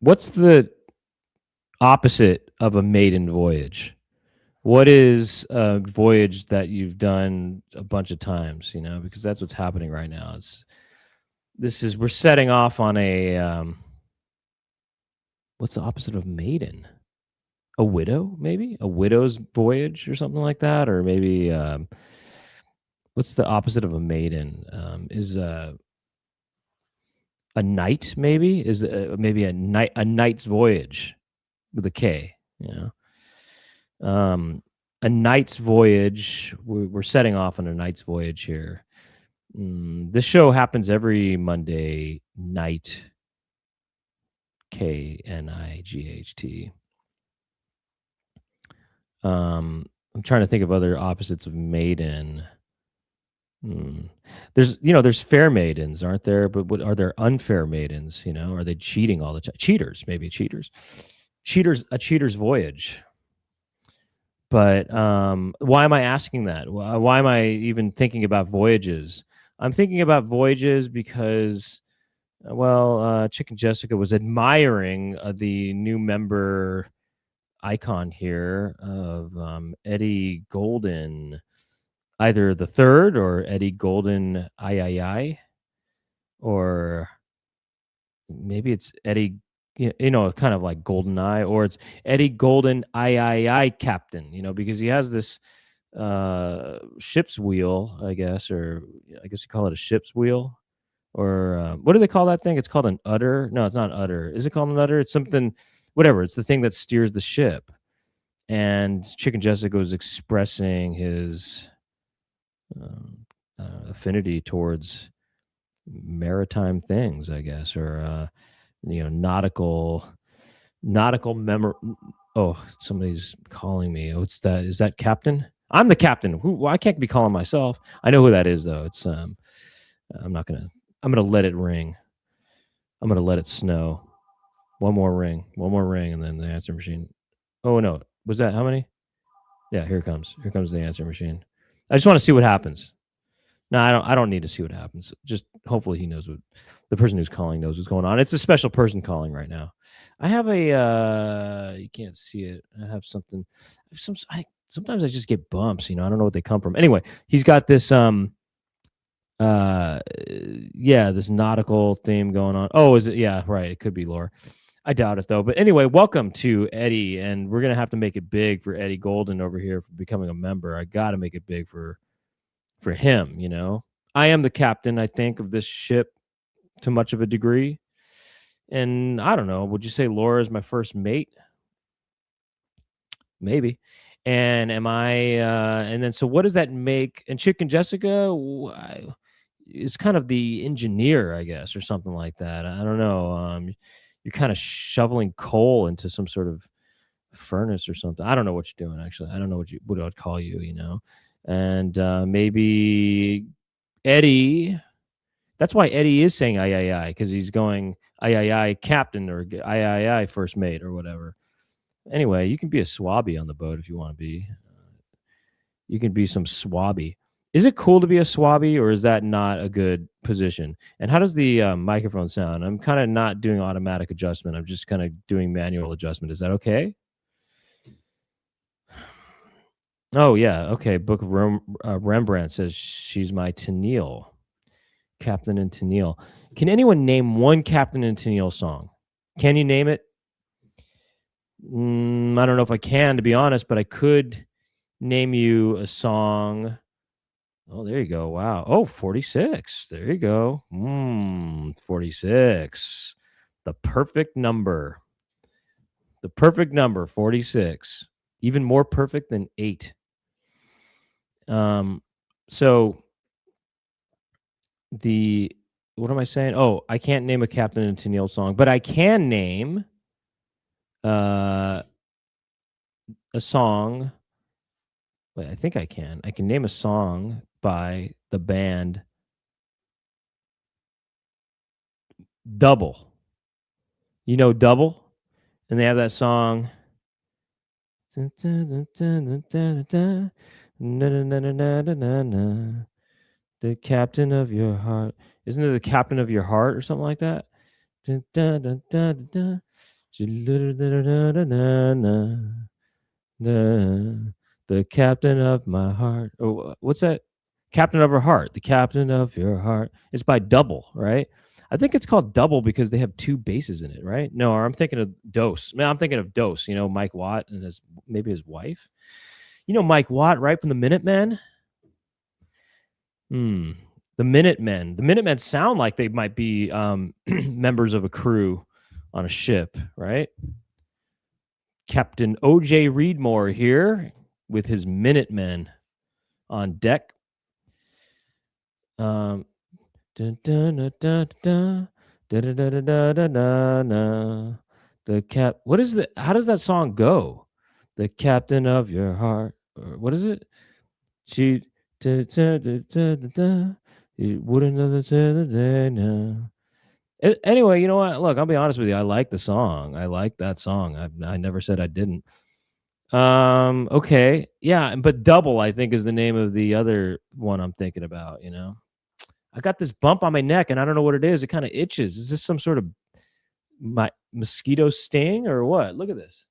What's the opposite of a maiden voyage? What is a voyage that you've done a bunch of times, because that's what's happening right now. We're setting off on a what's the opposite of maiden? A widow, maybe? A widow's voyage or something like that, or maybe what's the opposite of a maiden? Is a knight, maybe? Is maybe a knight's voyage with a K, a knight's voyage. We're setting off on a knight's voyage here. This show happens every Monday night. Knight. I'm trying to think of other opposites of maiden. There's fair maidens, aren't there? But what are there unfair maidens? Are they cheating all the time? Cheaters, maybe cheaters. A cheater's voyage. But why am I asking that? Why am I even thinking about voyages? I'm thinking about voyages because, Chicken Jessica was admiring the new member icon here of Eddie Golden, either the third or Eddie Golden III, or maybe it's Eddie, kind of like Golden Eye, or it's Eddie Golden III Captain, because he has this ship's wheel, I guess, or I guess you call it a ship's wheel, or what do they call that thing? It's called an udder. No, it's not udder. Is it called an udder? It's something, whatever. It's the thing that steers the ship. And Chicken Jessica was expressing his affinity towards maritime things, I guess, or nautical memory. Oh, somebody's calling me. Oh, is that Captain? I'm the captain. I can't be calling myself. I know who that is, though. It's I'm gonna let it ring. I'm gonna let it snow. One more ring, and then the answer machine. Oh no, was that how many? Yeah, here comes the answer machine. I just want to see what happens. No, I don't need to see what happens. Just hopefully he knows what the person who's calling knows what's going on. It's a special person calling right now. I have a you can't see it. I have something. Sometimes I just get bumps. I don't know what they come from. Anyway, he's got this this nautical theme going on. Oh, is it? Yeah, right. It could be Laura. I doubt it though. But anyway, welcome to Eddie, and we're gonna have to make it big for Eddie Golden over here for becoming a member. I got to make it big for him. I am the captain, I think, of this ship to much of a degree, and I don't know. Would you say Laura is my first mate? Maybe. And am I? And then so what does that make? And Chicken Jessica is kind of the engineer, I guess, or something like that. I don't know. You're kind of shoveling coal into some sort of furnace or something. I don't know what you're doing, actually. I don't know what I'd call you. And maybe Eddie. That's why Eddie is saying I, because he's going I, captain, or I, first mate, or whatever. Anyway, you can be a swabby on the boat if you want to be. You can be some swabby. Is it cool to be a swabby, or is that not a good position? And how does the microphone sound? I'm kind of not doing automatic adjustment. I'm just kind of doing manual adjustment. Is that okay? Oh, yeah. Okay. Book of Rembrandt says she's my Tennille. Captain and Tennille. Can anyone name one Captain and Tennille song? Can you name it? I don't know if I can, to be honest, but I could name you a song. Oh, there you go. Wow. Oh, 46. There you go. 46. The perfect number. 46. Even more perfect than 8. So what am I saying? Oh, I can't name a Captain and Tennille song, but I can name a song. Wait, I think I can. I can name a song by the band Double. You know Double? And they have that song. The captain of your heart. Isn't it the captain of your heart or something like that? The captain of my heart. Oh, what's that? Captain of her heart. The captain of your heart. It's by Double, right? I think it's called Double because they have two basses in it, right? No, I'm thinking of Dose. Man, I'm thinking of Dose. You know, Mike Watt and maybe his wife. You know Mike Watt, right, from the Minutemen. Hmm. The Minutemen. The Minutemen sound like they might be members of a crew on a ship, right? Captain O.J. Reedmore here with his Minutemen on deck. Dun, dun, dun, dun, dun, dun, dun, dun, dun, dun, dun, dun. The cap. What is the? How does that song go? The captain of your heart. Or what is it? She. Da, da, da, da, da, da. You wouldn't know the day now. Anyway, you know what? Look, I'll be honest with you. I like the song. I like that song. I never said I didn't. Okay. Yeah, but Double, I think, is the name of the other one I'm thinking about, you know. I got this bump on my neck and I don't know what it is. It kind of itches. Is this some sort of my mosquito sting or what? Look at this.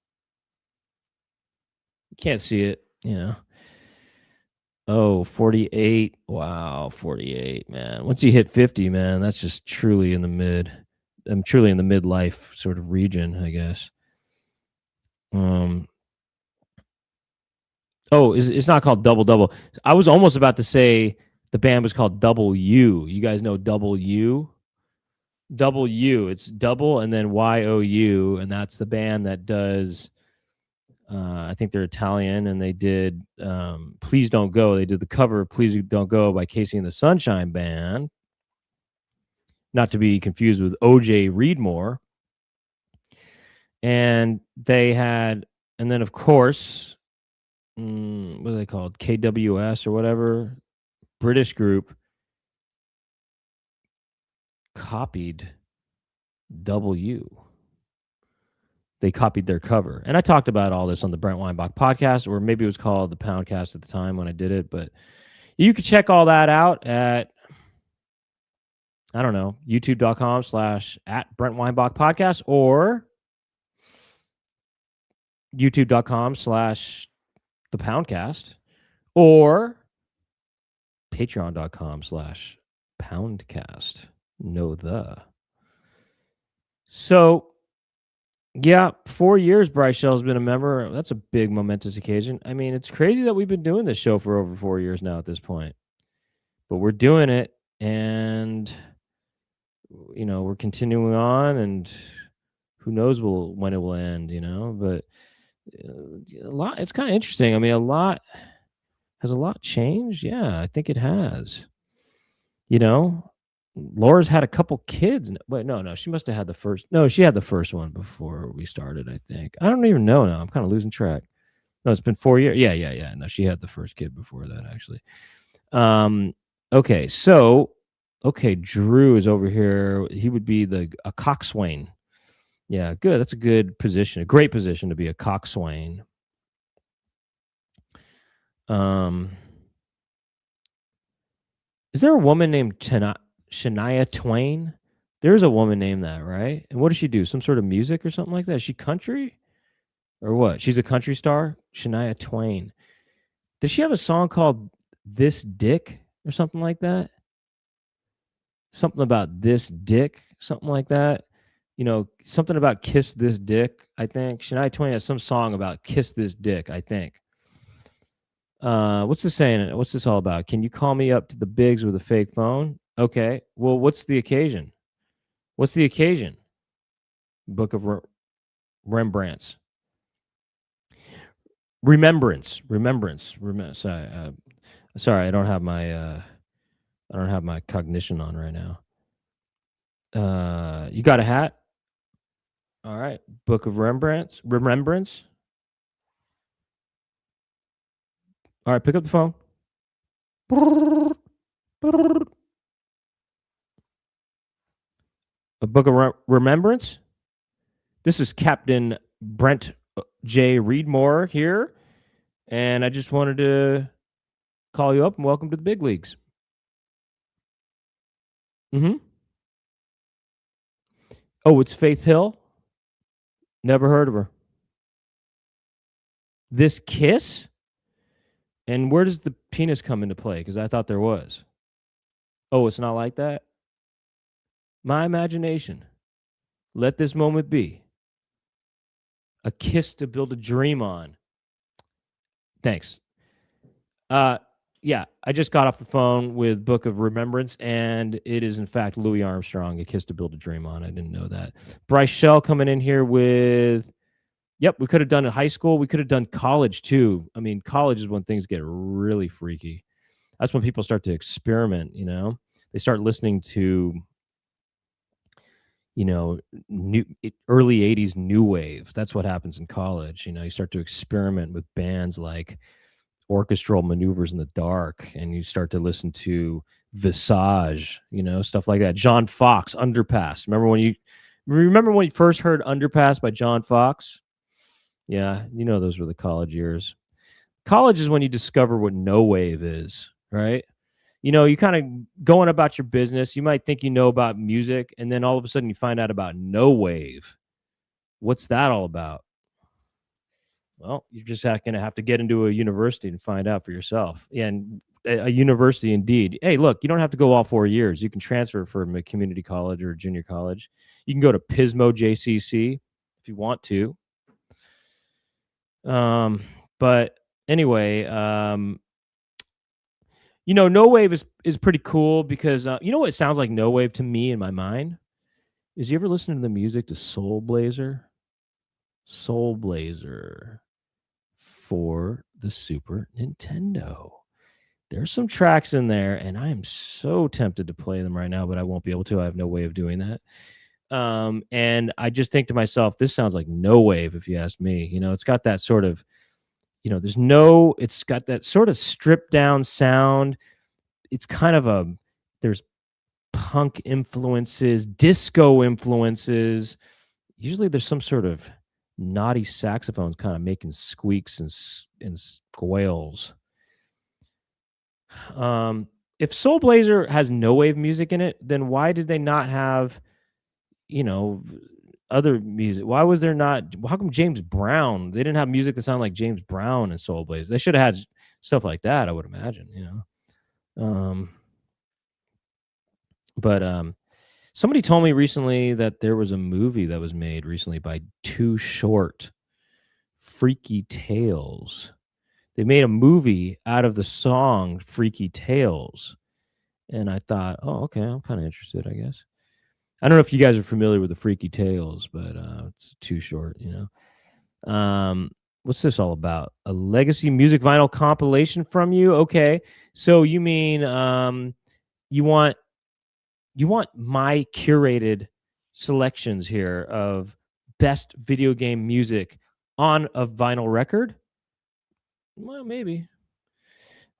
You can't see it, you know. Oh, 48. Wow, 48, man. Once you hit 50, man, that's just truly in the mid. I'm truly in the midlife sort of region, I guess. Um Oh, it's not called Double Double. I was almost about to say the band was called Double U. You guys know Double U? Double U. It's double and then YOU, and that's the band that does. I think they're Italian, and they did "Please Don't Go." They did the cover of "Please Don't Go" by Casey and the Sunshine Band, not to be confused with O.J. Reedmore. And they had, and then of course, what are they called? KWS or whatever, British group copied W. They copied their cover. And I talked about all this on the Brent Weinbach podcast, or maybe it was called the Poundcast at the time when I did it. But you can check all that out at, I don't know, youtube.com/at Brent Weinbach podcast or youtube.com/the Poundcast or patreon.com/poundcast. Know the. So, yeah, 4 years Bryce Shell's been a member. That's a big momentous occasion. I mean, it's crazy that we've been doing this show for over 4 years now at this point. But we're doing it and you know, we're continuing on and who knows when it will end, you know, but a lot it's kind of interesting. I mean, a lot changed? Yeah, I think it has. You know, Laura's had a couple kids. Wait, no, she must have had the first. No, she had the first one before we started, I think. I don't even know now. I'm kind of losing track. No, it's been 4 years. Yeah. No, she had the first kid before that, actually. Okay, so Drew is over here. He would be a coxswain. Yeah, good. That's a good position, a great position to be a coxswain. Is there a woman named Shania Twain? There's a woman named that, right? And what does she do? Some sort of music or something like that? Is she country or what? She's a country star? Shania Twain. Does she have a song called This Dick or something like that? Something about this dick, something like that. You know, something about kiss this dick, I think. Shania Twain has some song about kiss this dick, I think. What's this saying? What's this all about? Can you call me up to the bigs with a fake phone? Okay. Well, what's the occasion? What's the occasion? Book of Rembrandts. Remembrance. Sorry, I don't have my cognition on right now. You got a hat? All right. Book of Remembrance. All right, pick up the phone. A book of remembrance. This is Captain Brent J. Reedmore here, and I just wanted to call you up and welcome to the big leagues. Mm-hmm. Oh, it's Faith Hill. Never heard of her. This Kiss? And where does the penis come into play? Because I thought there was. Oh, it's not like that? My imagination. Let this moment be. A kiss to build a dream on. Thanks. Uh, yeah, I just got off the phone with Book of Remembrance, and it is in fact Louis Armstrong, A Kiss to Build a Dream on. I didn't know that. Bryce Shell coming in here with, yep, we could have done it high school. We could have done college too. I mean, college is when things get really freaky. That's when people start to experiment, you know? They start listening to, you know, early 80s new wave. That's what happens in college. You know, you start to experiment with bands like Orchestral Maneuvers in the Dark, and you start to listen to Visage, you know, stuff like that. John Fox, Underpass. Remember when you first heard Underpass by John Fox? Yeah, you know those were the college years. College is when you discover what no wave is, right? You know, you kind of going about your business. You might think you know about music, and then all of a sudden you find out about no wave. What's that all about? Well, you're just going to have to get into a university and find out for yourself. And a university, indeed. Hey, look, you don't have to go all 4 years. You can transfer from a community college or a junior college. You can go to Pismo JCC if you want to. But anyway, you know, no wave is pretty cool because you know what it sounds like no wave to me in my mind is you ever listen to the music to Soul Blazer? Soul Blazer for the Super Nintendo. There's some tracks in there, and I am so tempted to play them right now, but I won't be able to. I have no way of doing that. And I just think to myself, this sounds like no wave, if you ask me. You know, it's got that sort of, you know, it's got that sort of stripped down sound. It's kind of there's punk influences, disco influences. Usually there's some sort of naughty saxophones kind of making squeaks and squeals. If Soul Blazer has no wave music in it, then why did they not have, you know, other music? Why was there not? How come James Brown? They didn't have music that sounded like James Brown and Soul Blazer. They should have had stuff like that, I would imagine. You know, but somebody told me recently that there was a movie that was made recently by Too Short, Freaky Tales. They made a movie out of the song Freaky Tales. And I thought, oh, okay, I'm kind of interested, I guess. I don't know if you guys are familiar with the Freaky Tales, but it's Too Short, you know. What's this all about? A legacy music vinyl compilation from you? Okay. So you mean you want my curated selections here of best video game music on a vinyl record? Well, maybe.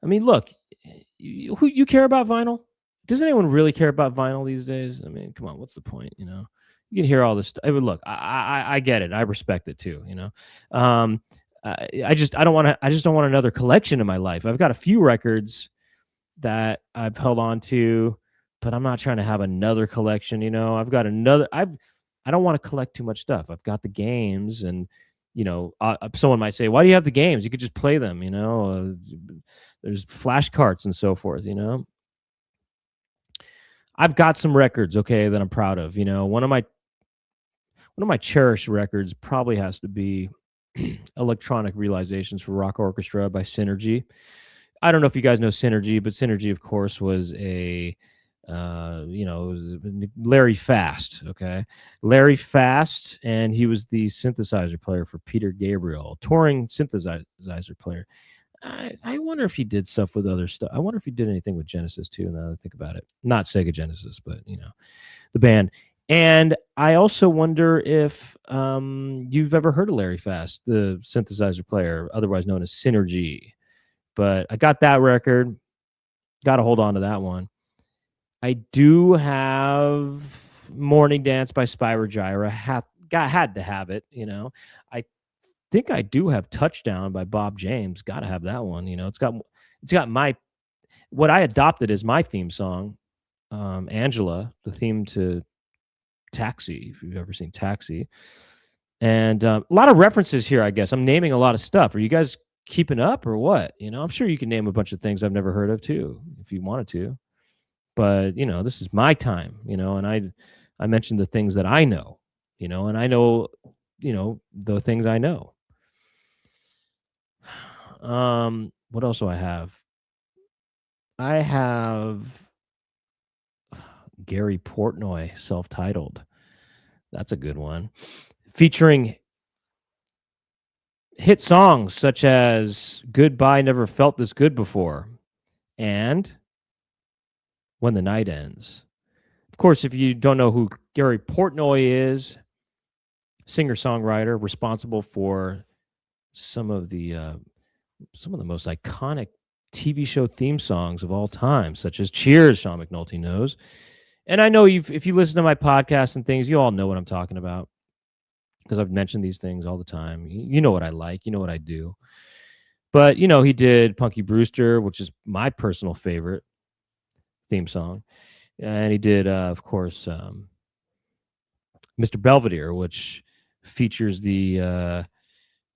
I mean, look, you care about vinyl? Does anyone really care about vinyl these days? I mean, come on, what's the point? You know, you can hear all this stuff. I mean, look, I get it. I respect it too. You know, I just don't want another collection in my life. I've got a few records that I've held on to, but I'm not trying to have another collection. You know, I've got another. I don't want to collect too much stuff. I've got the games, and you know, someone might say, "Why do you have the games? You could just play them." You know, there's flash carts and so forth. You know, I've got some records, okay, that I'm proud of. You know, one of my cherished records probably has to be Electronic Realizations for Rock Orchestra by Synergy. I don't know if you guys know Synergy, but Synergy, of course, was a you know, Larry Fast. Okay, Larry Fast, and he was the synthesizer player for Peter Gabriel, touring synthesizer player. I wonder if he did stuff with other stuff. I wonder if he did anything with Genesis too. Now that I think about it, not Sega Genesis, but you know, the band. And I also wonder if you've ever heard of Larry Fast, the synthesizer player, otherwise known as Synergy. But I got that record. Got to hold on to that one. I do have Morning Dance by Spyro Gyra. Had to have it, you know. I think I do have Touchdown by Bob James. Got to have that one, you know. It's got my what I adopted as my theme song, Angela, the theme to Taxi, if you've ever seen Taxi. And a lot of references here, I guess. I'm naming a lot of stuff. Are you guys keeping up or what? I'm sure you can name a bunch of things I've never heard of too, if you wanted to. But this is my time, and I mentioned the things that I know, and I know, the things I know. What else do I have? I have Gary Portnoy, self-titled. That's a good one. Featuring hit songs such as Goodbye, Never Felt This Good Before, and When the Night Ends. Of course, if you don't know who Gary Portnoy is, singer-songwriter responsible for some of the most iconic TV show theme songs of all time, such as Cheers, Sean McNulty knows. And I know if you listen to my podcast and things, you all know what I'm talking about because I've mentioned these things all the time. You know what I like. You know what I do. But, he did Punky Brewster, which is my personal favorite theme song. And he did, of course, Mr. Belvedere, which features the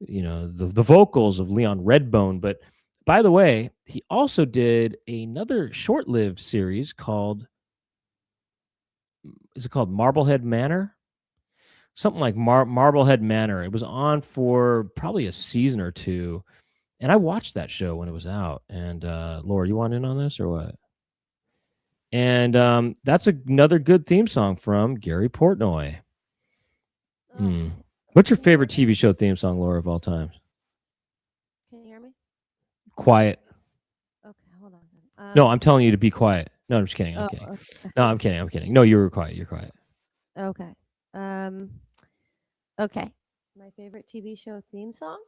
vocals of Leon Redbone. But by the way, he also did another short-lived series called, is it called Marblehead Manor? Something like Marblehead Manor. It was on for probably a season or two. And I watched that show when it was out. And Laura, you want in on this or what? And that's another good theme song from Gary Portnoy. What's your favorite TV show theme song, Laura, of all time? Can you hear me? Quiet. Okay, hold on. No, I'm telling you to be quiet. No, I'm just kidding. I'm kidding. Okay. No, I'm kidding. I'm kidding. No, you were quiet. You're quiet. Okay. Okay. My favorite TV show theme song?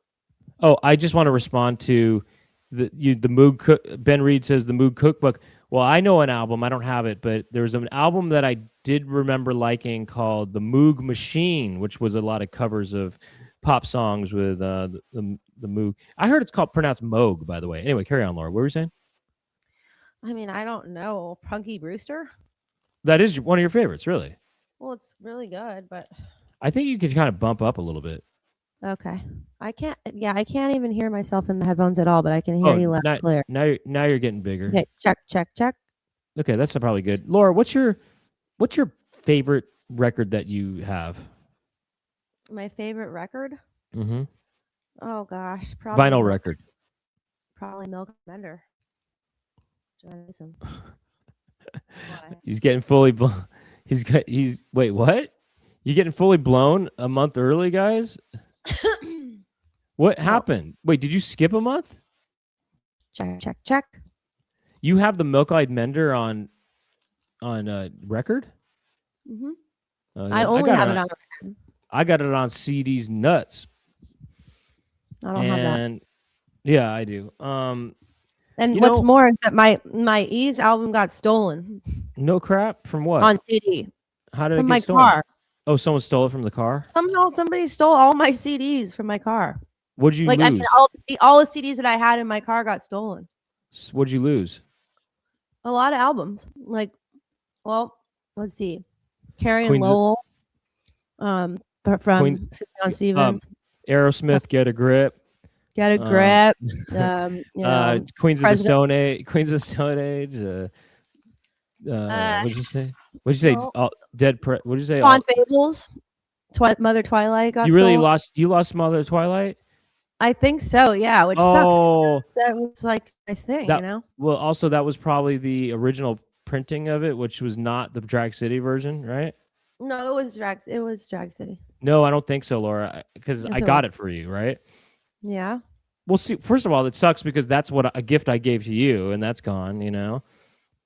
Oh, I just want to respond to the Moog Cook. Ben Reed says the Moog Cookbook. Well, I know an album. I don't have it, but there was an album that I did remember liking called The Moog Machine, which was a lot of covers of pop songs with the Moog. I heard it's pronounced Moog, by the way. Anyway, carry on, Laura. What were you saying? I mean, I don't know. Punky Brewster? That is one of your favorites, really. Well, it's really good, but I think you could kind of bump up a little bit. Okay. I can't even hear myself in the headphones at all, but I can hear you loud and clear. Now you're getting bigger. Okay, check. Okay, that's probably good. Laura, what's your favorite record that you have? My favorite record? Mm-hmm. Oh gosh, probably vinyl record. Probably Milk Bender. He's getting fully blown. Wait, what? You getting fully blown a month early, guys? What happened? Wait, did you skip a month? Check. You have the Milk-Eyed Mender on record? Mm-hmm. Yeah. I only have it on record. I got it on CDs nuts. I don't have that. Yeah, I do. And what's more is that my Ease album got stolen. No crap? From what? On CD. How did from it get my stolen? car? Oh, someone stole it from the car? Somehow somebody stole all my CDs from my car. What'd you lose? I mean, all the CDs that I had in my car got stolen. What'd you lose? A lot of albums. Let's see. Carrie and Lowell. From Sufjan Stevens. Aerosmith, Get a Grip. Get a Grip. Queens of the Stone Age. Queens of the Stone Age. What'd you say? What'd you say? What'd you say? Con Fables. Mother Twilight got sold. You lost Mother Twilight? I think so, yeah, which sucks. That was like my thing, Well, also that was probably the original printing of it, which was not the Drag City version, right? No, it was Drag City. No, I don't think so, Laura, because I got it for you, right? Yeah. Well, see, first of all, it sucks because that's what a gift I gave to you, and that's gone,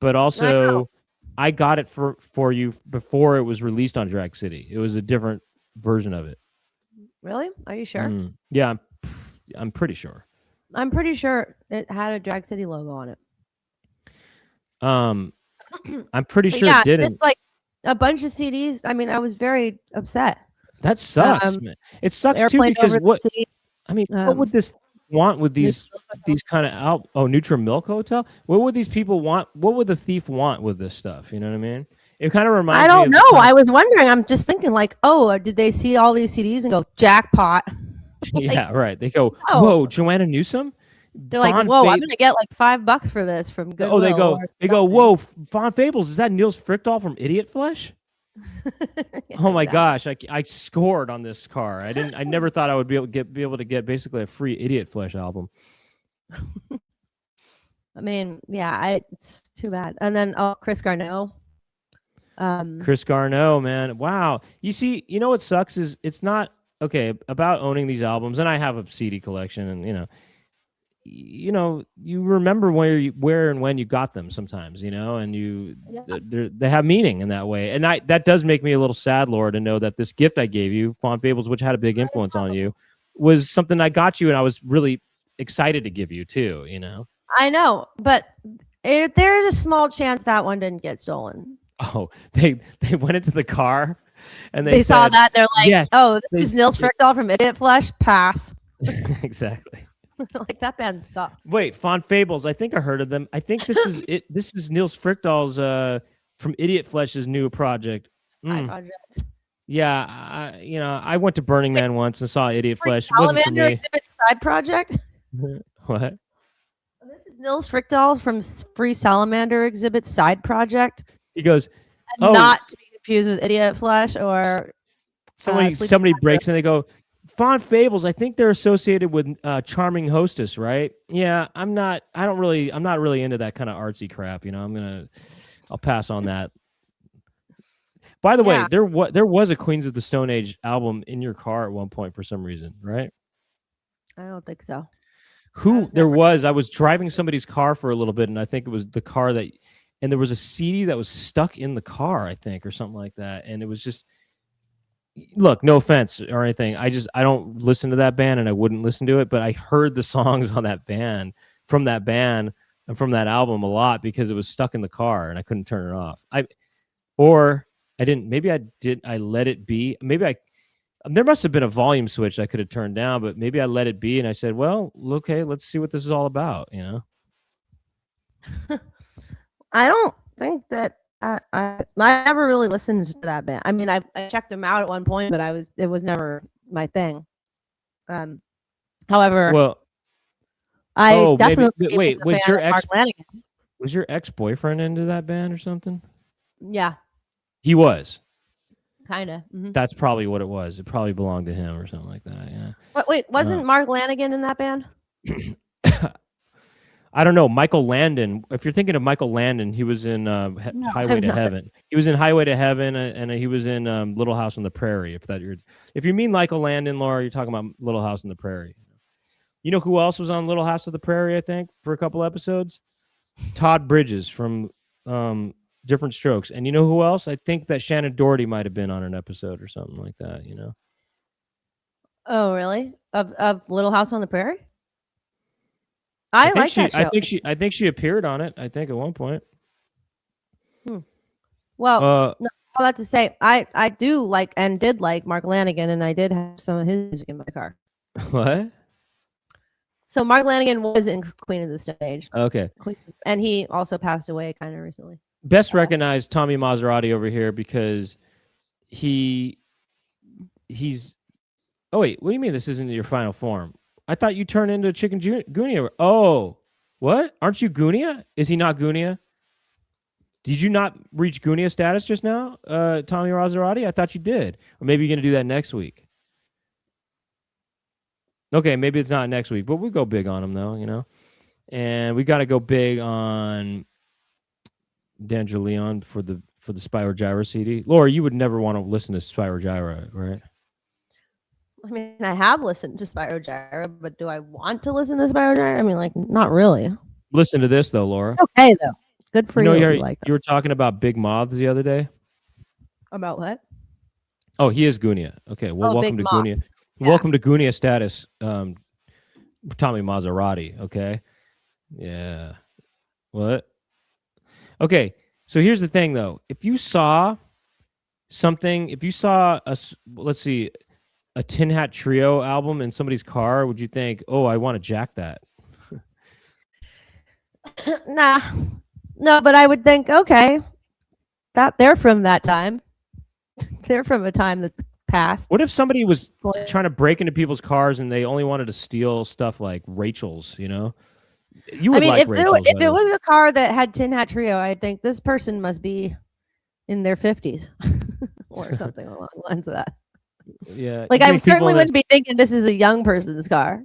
But also, I got it for you before it was released on Drag City. It was a different version of it. Really? Are you sure? Yeah, I'm pretty sure. I'm pretty sure it had a Drag City logo on it. I'm pretty sure it didn't. Just like a bunch of CDs. I mean, I was very upset. That sucks, man. It sucks too because what would this want with these kind of Neutral Milk Hotel? What would these people want? What would the thief want with this stuff? You know what I mean? It kind of reminds I me don't of know. I was wondering. I'm just thinking like, oh, did they see all these CDs and go jackpot? Yeah, right. They go, no. whoa, Joanna Newsom? They're like, whoa, I'm gonna get like $5 for this from Goodwill. Oh, they go, whoa, Von Fables, is that Niels Frickdahl from Idiot Flesh? Yeah, oh my gosh, I scored on this car. I never thought I would be able to get basically a free Idiot Flesh album. I mean, yeah, it's too bad. And then Chris Garneau. Chris Garneau, man. Wow. You see, you know what sucks is it's not okay about owning these albums, and I have a CD collection, and you remember where and when you got them sometimes, and they have meaning in that way. And that does make me a little sad, Laura, to know that this gift I gave you, Von Fables, which had a big influence on you, was something I got you, and I was really excited to give you too, I know, but there is a small chance that one didn't get stolen. Oh, they went into the car and they saw that. They're like, yes, oh, this is Niels Frickdahl from Idiot Flesh. Pass. Exactly. Like that band sucks. Wait, Von Fables. I think I heard of them. I think this is it. This is Niels Frickdahl's from Idiot Flesh's new project. Yeah, I went to Burning Man once and saw Idiot Flesh. Salamander Exhibit side project. What? This is Niels Frickdahl from Free Salamander Exhibit side project. He goes, not to be confused with Idiot Flesh or somebody breaks and they go, Von Fables, I think they're associated with Charming Hostess, right? Yeah, I'm not really into that kind of artsy crap, I'll pass on that. By the way, there was a Queens of the Stone Age album in your car at one point for some reason, right? I don't think so. I was driving somebody's car for a little bit, and I think it was the car and there was a CD that was stuck in the car, I think, or something like that. And it was just, look, no offense or anything. I don't listen to that band, and I wouldn't listen to it, but I heard the songs on that band, from that band and from that album a lot because it was stuck in the car and I couldn't turn it off. I let it be. There must have been a volume switch I could have turned down, but maybe I let it be and I said, well, okay, let's see what this is all about, I don't think that I never really listened to that band. I mean, I checked them out at one point, but it was never my thing. However, I definitely was your ex-boyfriend into that band or something? Yeah, he was. Kind of. Mm-hmm. That's probably what it was. It probably belonged to him or something like that. Yeah. But wait, wasn't Mark Lanigan in that band? I don't know. Michael Landon. If you're thinking of Michael Landon, he was in Highway to Heaven. He was in Highway to Heaven, and he was in Little House on the Prairie. If you mean Michael Landon, Laura, you're talking about Little House on the Prairie. You know who else was on Little House of the Prairie? I think for a couple episodes, Todd Bridges from Different Strokes. And you know who else? I think that Shannon Doherty might have been on an episode or something like that. Oh, really? Of Little House on the Prairie? I like that show. I think she appeared on it. I think at one point. Well, all that to say, I do like and did like Mark Lanigan, and I did have some of his music in my car. What? So Mark Lanigan was in Queen of the Stone Age. Okay. And he also passed away kind of recently. Best recognized Tommy Maserati over here because he's. Oh wait, what do you mean this isn't your final form? I thought you turned into Chicken Goonia. Oh, what? Aren't you Goonia? Is he not Goonia? Did you not reach Goonia status just now, Tommy Maserati? I thought you did. Or maybe you're going to do that next week. Okay, maybe it's not next week, but we go big on him though, And we got to go big on D'Angelo Leon for the Spyro Gyra CD. Laura, you would never want to listen to Spyro Gyra, right? I mean, I have listened to Spyro Gyra, but do I want to listen to Spyro Gyra? I mean, like, not really. Listen to this, though, Laura. It's okay, though. It's good for you. You were talking about Big Moths the other day. About what? Oh, he is Goonia. Okay, well, welcome to Goonia. Yeah. Welcome to Goonia status, Tommy Maserati. Okay. Yeah. What? Okay, so here's the thing, though. If you saw let's see, a Tin Hat Trio album in somebody's car, would you think, oh, I want to jack that? Nah. No, but I would think, okay, they're from that time. They're from a time that's past. What if somebody was Boy. trying to break into people's cars and they only wanted to steal stuff like Rachel's? You know, you would I mean, like if Rachel's. it was a car that had Tin Hat Trio, I think this person must be in their 50s or something along the lines of that. Yeah, Like you I think certainly people wouldn't be thinking this is a young person's car.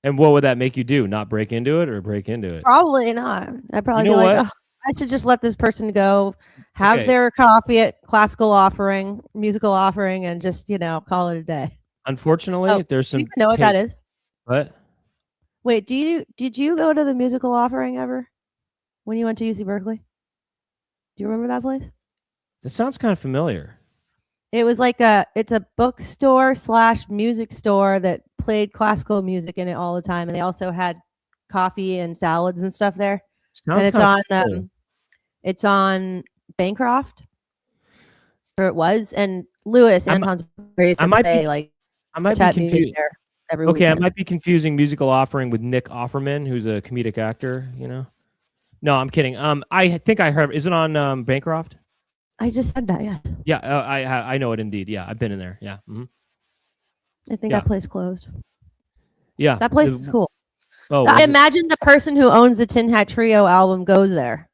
And what would that make you do? Not break into it or break into it? Probably not. I'd probably know be like, what? oh, I should just let this person go, have Okay. their coffee at classical offering, musical offering, and just call it a day. Unfortunately, there's Do some. you know what that is? What? Wait, did you go to the musical offering ever when you went to UC Berkeley? Do you remember that place? That sounds kind of familiar. It was like it's a bookstore / music store that played classical music in it all the time, and they also had coffee and salads and stuff there. Sounds And it's on Bancroft, or it was, and Lewis and Hans used to play I might be chat music confused. there every Okay, weekend. I might be confusing musical offering with Nick Offerman, who's a comedic actor. You know? No, I'm kidding. I think I heard. Is it on Bancroft? I just said that. Yes. Yeah, I know it indeed. Yeah, I've been in there. Yeah. Mm-hmm. I think Yeah. that place closed. Yeah. That place is cool. Oh, I imagine the person who owns the Tin Hat Trio album goes there.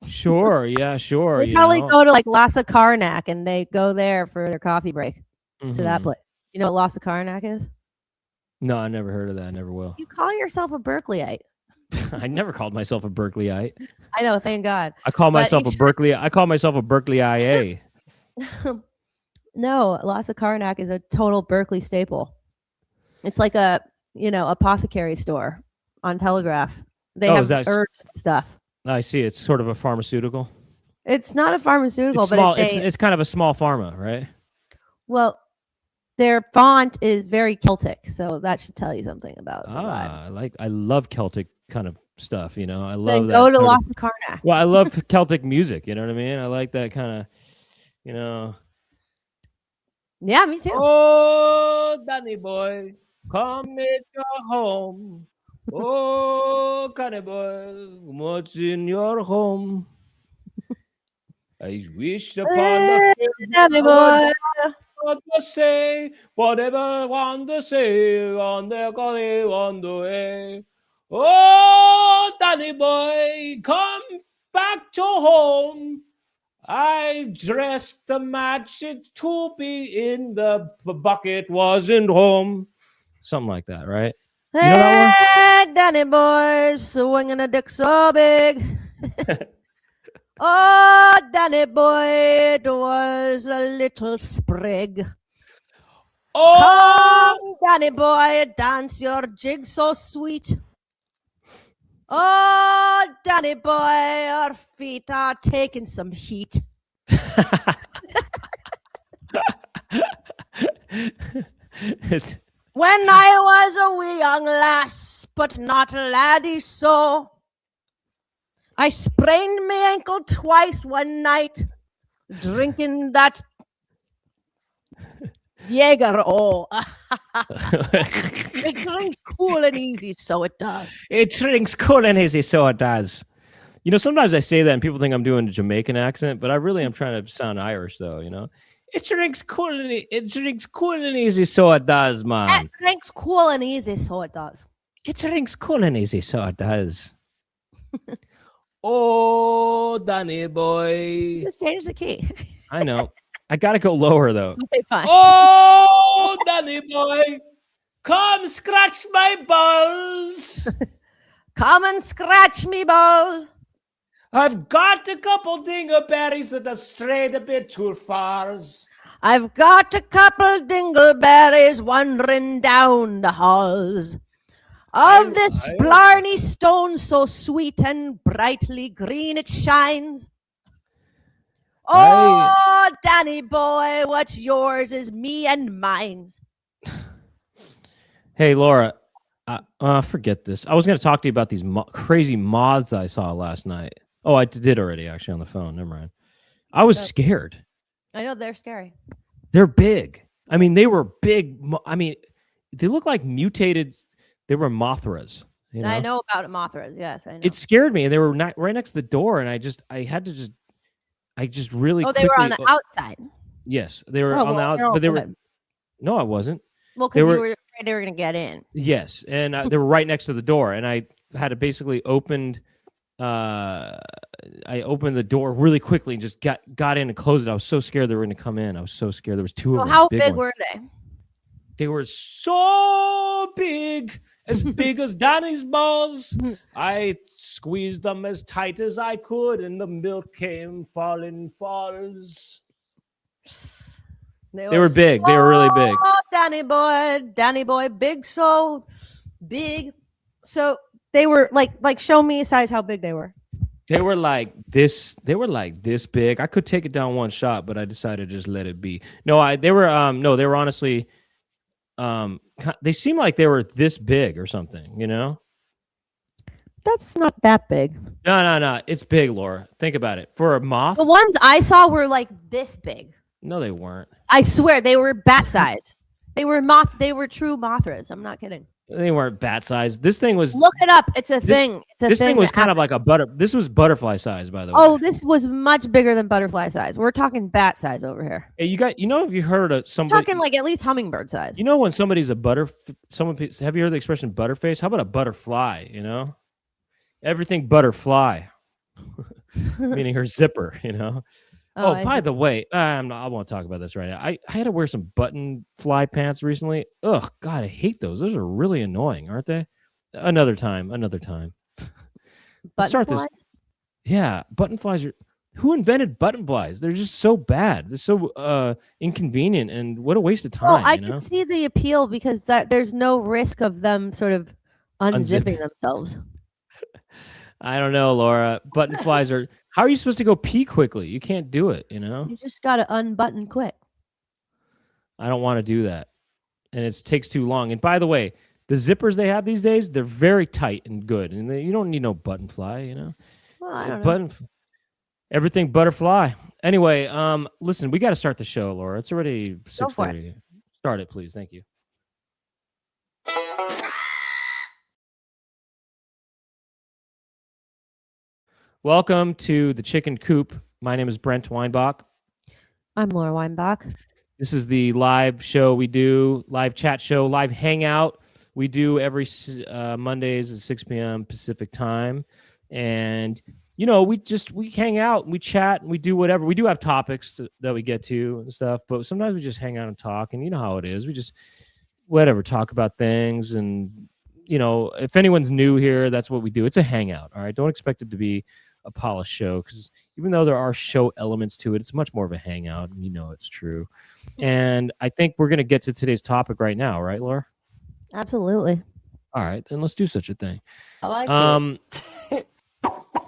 Sure. Yeah. Sure. They probably go to like Lhasa Karnak and they go there for their coffee break to that place. You know what Lhasa Karnak is? No, I never heard of that. I never will. You call yourself a Berkeleyite. I never called myself a Berkeleyite. I know, thank God. I call myself a Berkeley. I call myself a Berkeley IA. No, Lhasa Karnak is a total Berkeley staple. It's like a apothecary store on Telegraph. They have herbs and stuff. I see. It's sort of a pharmaceutical. It's not a pharmaceutical, it's small, but it's kind of a small pharma, right? Well, their font is very Celtic, so that should tell you something about the vibe. I love Celtic kind of stuff, I love then that. Go to Lhasa Karnak. Well, I love Celtic music, you know what I mean? I like that kind of, Yeah, me too. Oh, Danny boy, come make your home. Oh, Danny boy, what's in your home? I wish upon the Danny boy. What to say, whatever want to say, on the golly on the way. Oh, Danny boy, come back to home. I dressed the match to be in the bucket wasn't home. Something like that, right? Hey, you know that one? Danny boy, swinging a dick so big. Oh, Danny boy, it was a little sprig. Oh, come, Danny boy, dance your jig so sweet. Oh, Danny boy, your feet are taking some heat. When I was a wee young lass, but not a laddie so, I sprained my ankle twice one night, drinking that Jaeger. Oh, it drinks cool and easy, so it does. It drinks cool and easy, so it does. Sometimes I say that and people think I'm doing a Jamaican accent, but I really am trying to sound Irish, though. It drinks cool and easy, so it does, man. It drinks cool and easy, so it does. It drinks cool and easy, so it does. Oh, Danny boy. Just change the key. I know. I gotta go lower though. Okay, fine. Oh, Danny boy, come scratch my balls. Come and scratch me balls. I've got a couple dingleberries that have strayed a bit too far. I've got a couple dingleberries wandering down the halls of this blarney stone so sweet and brightly green it shines. Oh, Danny boy, what's yours is me and mine's. Hey, Laura, forget this. I was going to talk to you about these crazy moths I saw last night. Oh, I did already, actually, on the phone. Never mind. I was scared. I know, they're scary. They're big. I mean, they were big. I mean, they look like mutated. They were Mothras. You know? I know about Mothras. Yes, I know. It scared me, and they were right next to the door, and I just really Oh, they were on quickly. the outside. Yes, they were Oh, on the well, outside, no, but they go were. ahead. No, I wasn't. Well, They because you were were afraid they were going to get in. yes, and they were right next to the door, and I had to basically I opened the door really quickly and just got in and closed it. I was so scared they were going to come in. I was so scared. There was two of So them. how big big ones. were they? They were so big, as big as Danny's balls. I squeezed them as tight as I could, and the milk came falling falls. They were big. They were really big. Danny boy, big, so big. So they were like show me a size how big they were. They were like this. They were like this big. I could take it down one shot, but I decided to just let it be. No, they were honestly, they seemed like they were this big or something. You know? That's not that big. No. It's big, Laura. Think about it. For a moth, The ones I saw were like this big. no, they weren't. I swear they were bat size. They were true Mothras. I'm not kidding. They weren't bat size. This thing was. Look it up. It's a thing. It's a This thing thing was that kind of like a This was butterfly size, by the way. Oh, this was much bigger than butterfly size. We're talking bat size over here. Hey, have you heard of We're somebody? talking like at least hummingbird size. You know when somebody's a have you heard the expression butterface? How about a butterfly? You know, everything butterfly, meaning her zipper. You know. Oh, by the way, I won't talk about this right now. I had to wear some button fly pants recently. Ugh, God, I hate those. Those are really annoying, aren't they? Another time. Let's start this. Yeah, button flies are. Who invented button flies? They're just so bad. They're so inconvenient, and what a waste of time. I can see the appeal because there's no risk of them sort of unzipping themselves. I don't know, Laura. Button flies are. How are you supposed to go pee quickly? You can't do it, you know? You just got to unbutton quick. I don't want to do that. And it takes too long. And by the way, the zippers they have these days, they're very tight and good. And you don't need no button fly, you know? Well, I don't know. Everything butterfly. Anyway, listen, we got to start the show, Laura. It's already 6:30. Start it, please. Thank you. Welcome to the Chicken Coop. My name is Brent Weinbach. I'm Laura Weinbach. This is the live show we do, live chat show, live hangout. We do every Mondays at 6 p.m. Pacific time. And, you know, we hang out and we chat and we do whatever. We do have topics that we get to and stuff, but sometimes we just hang out and talk. And you know how it is. We just, talk about things. And, you know, if anyone's new here, that's what we do. It's a hangout, all right? Don't expect it to be a polished show, because even though there are show elements to it, it's much more of a hangout, and you know it's true. And I think we're going to get to today's topic right now, right, Laura? Absolutely. All right, then let's do such a thing. I like it.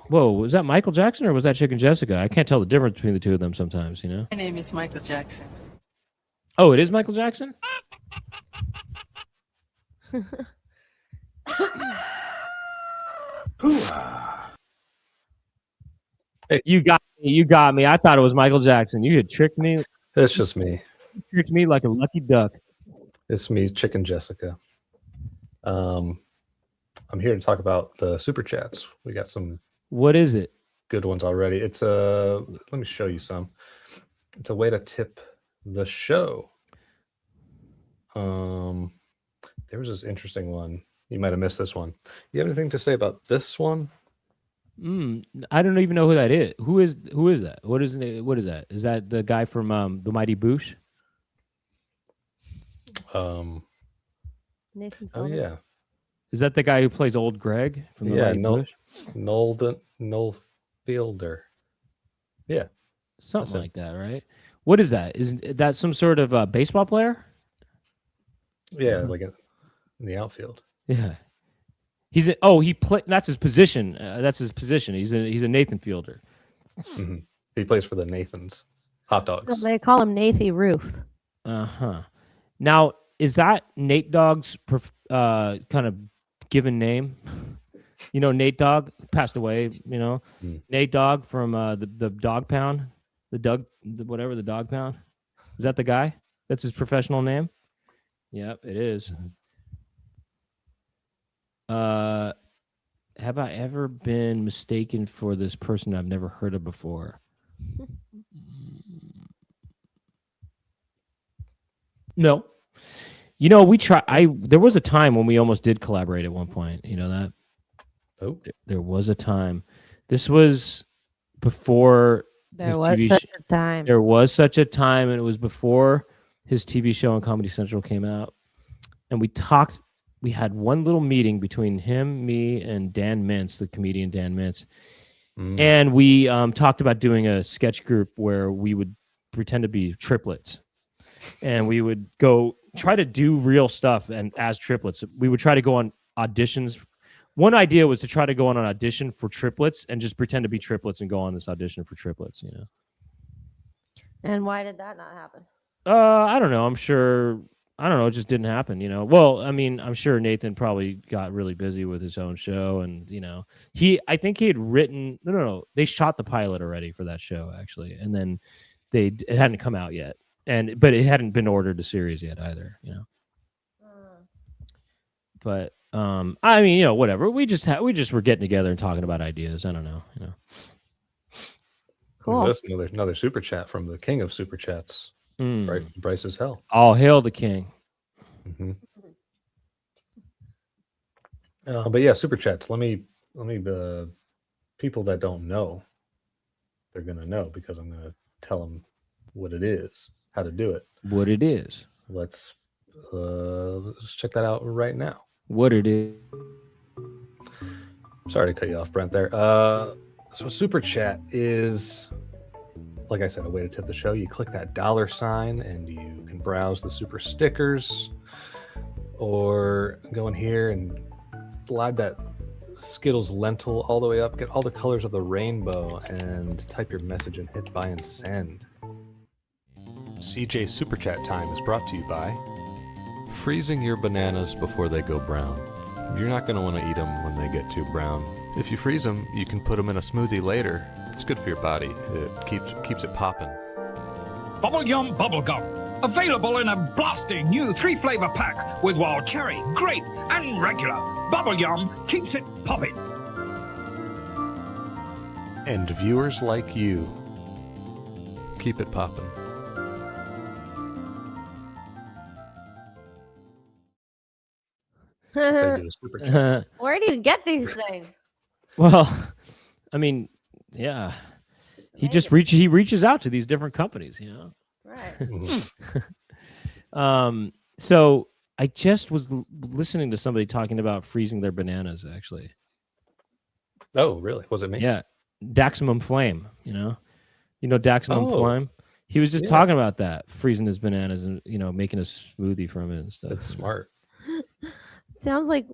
Whoa, was that Michael Jackson or was that Chicken Jessica? I can't tell the difference between the two of them sometimes, you know? My name is Michael Jackson. Oh, it is Michael Jackson? You got me. I thought it was Michael Jackson. You had tricked me. It's just me. You tricked me like a lucky duck. It's me, Chicken Jessica. I'm here to talk about the super chats. We got some. What is it? Good ones already. It's let me show you some. It's a way to tip the show. There was this interesting one. You might have missed this one. You have anything to say about this one? I don't even know who that is. Who is that? What is that? Is that the guy from the Mighty Boosh? Nathan Oh yeah. Is that the guy who plays Old Greg from the Mighty Boosh? Noel Fielder. Yeah. Something like that, right? What is that? Is that some sort of baseball player? Yeah, like in the outfield. Yeah. That's his position. He's a Nathan Fielder. Mm-hmm. He plays for the Nathans. Hot dogs. Well, they call him Nathy Ruth. Uh-huh. Now, is that Nate Dogg's kind of given name? You know, Nate Dogg passed away, you know. Nate Dogg from the Dog Pound. The Dog Pound. Is that the guy? That's his professional name? Yep, it is. have I ever been mistaken for this person I've never heard of before? No. We try. There was a time when we almost did collaborate at one point. You know that? Oh, There was a time. This was before There was such a time. There was such a time, and it was before his TV show on Comedy Central came out. And we talked. We had one little meeting between him, me, and Dan Mintz, the comedian Dan Mintz, and we talked about doing a sketch group where we would pretend to be triplets, and we would go try to do real stuff. And as triplets, we would try to go on auditions. One idea was to try to go on an audition for triplets and just pretend to be triplets and go on this audition for triplets. And why did that not happen? I don't know. I'm sure. I don't know. It just didn't happen, Well, I mean, I'm sure Nathan probably got really busy with his own show, and I think he had written. No. They shot the pilot already for that show, actually, and then it hadn't come out yet, but it hadn't been ordered to series yet either, But I mean, whatever. We just were getting together and talking about ideas. I don't know, Cool. That's another super chat from the king of super chats. Bryce as hell. All hail the king. Mm-hmm. But yeah, super chats. Let me the people that don't know, they're gonna know because I'm gonna tell them what it is, how to do it. What it is. Let's check that out right now. What it is. Sorry to cut you off, Brent. There. So super chat is, like I said, a way to tip the show. You click that $sign and you can browse the super stickers, or go in here and slide that Skittles lentil all the way up, get all the colors of the rainbow, and type your message and hit buy and send. CJ Super Chat time is brought to you by freezing your bananas before they go brown. You're not going to want to eat them when they get too brown. If you freeze them, you can put them in a smoothie later. It's good for your body. It keeps it popping. Bubble Yum Bubble Gum. Available in a blasting new 3-flavor pack with wild cherry, grape, and regular. Bubble Yum keeps it popping. And viewers like you, keep it popping. Where do you get these things? Well, I mean, yeah. He just reaches out to these different companies, Right. So I just was listening to somebody talking about freezing their bananas, actually. Oh, really? Was it me? Yeah. Daximum Flame, Daximum Flame? He was just talking about that, freezing his bananas and, making a smoothie from it and stuff. That's smart. Sounds like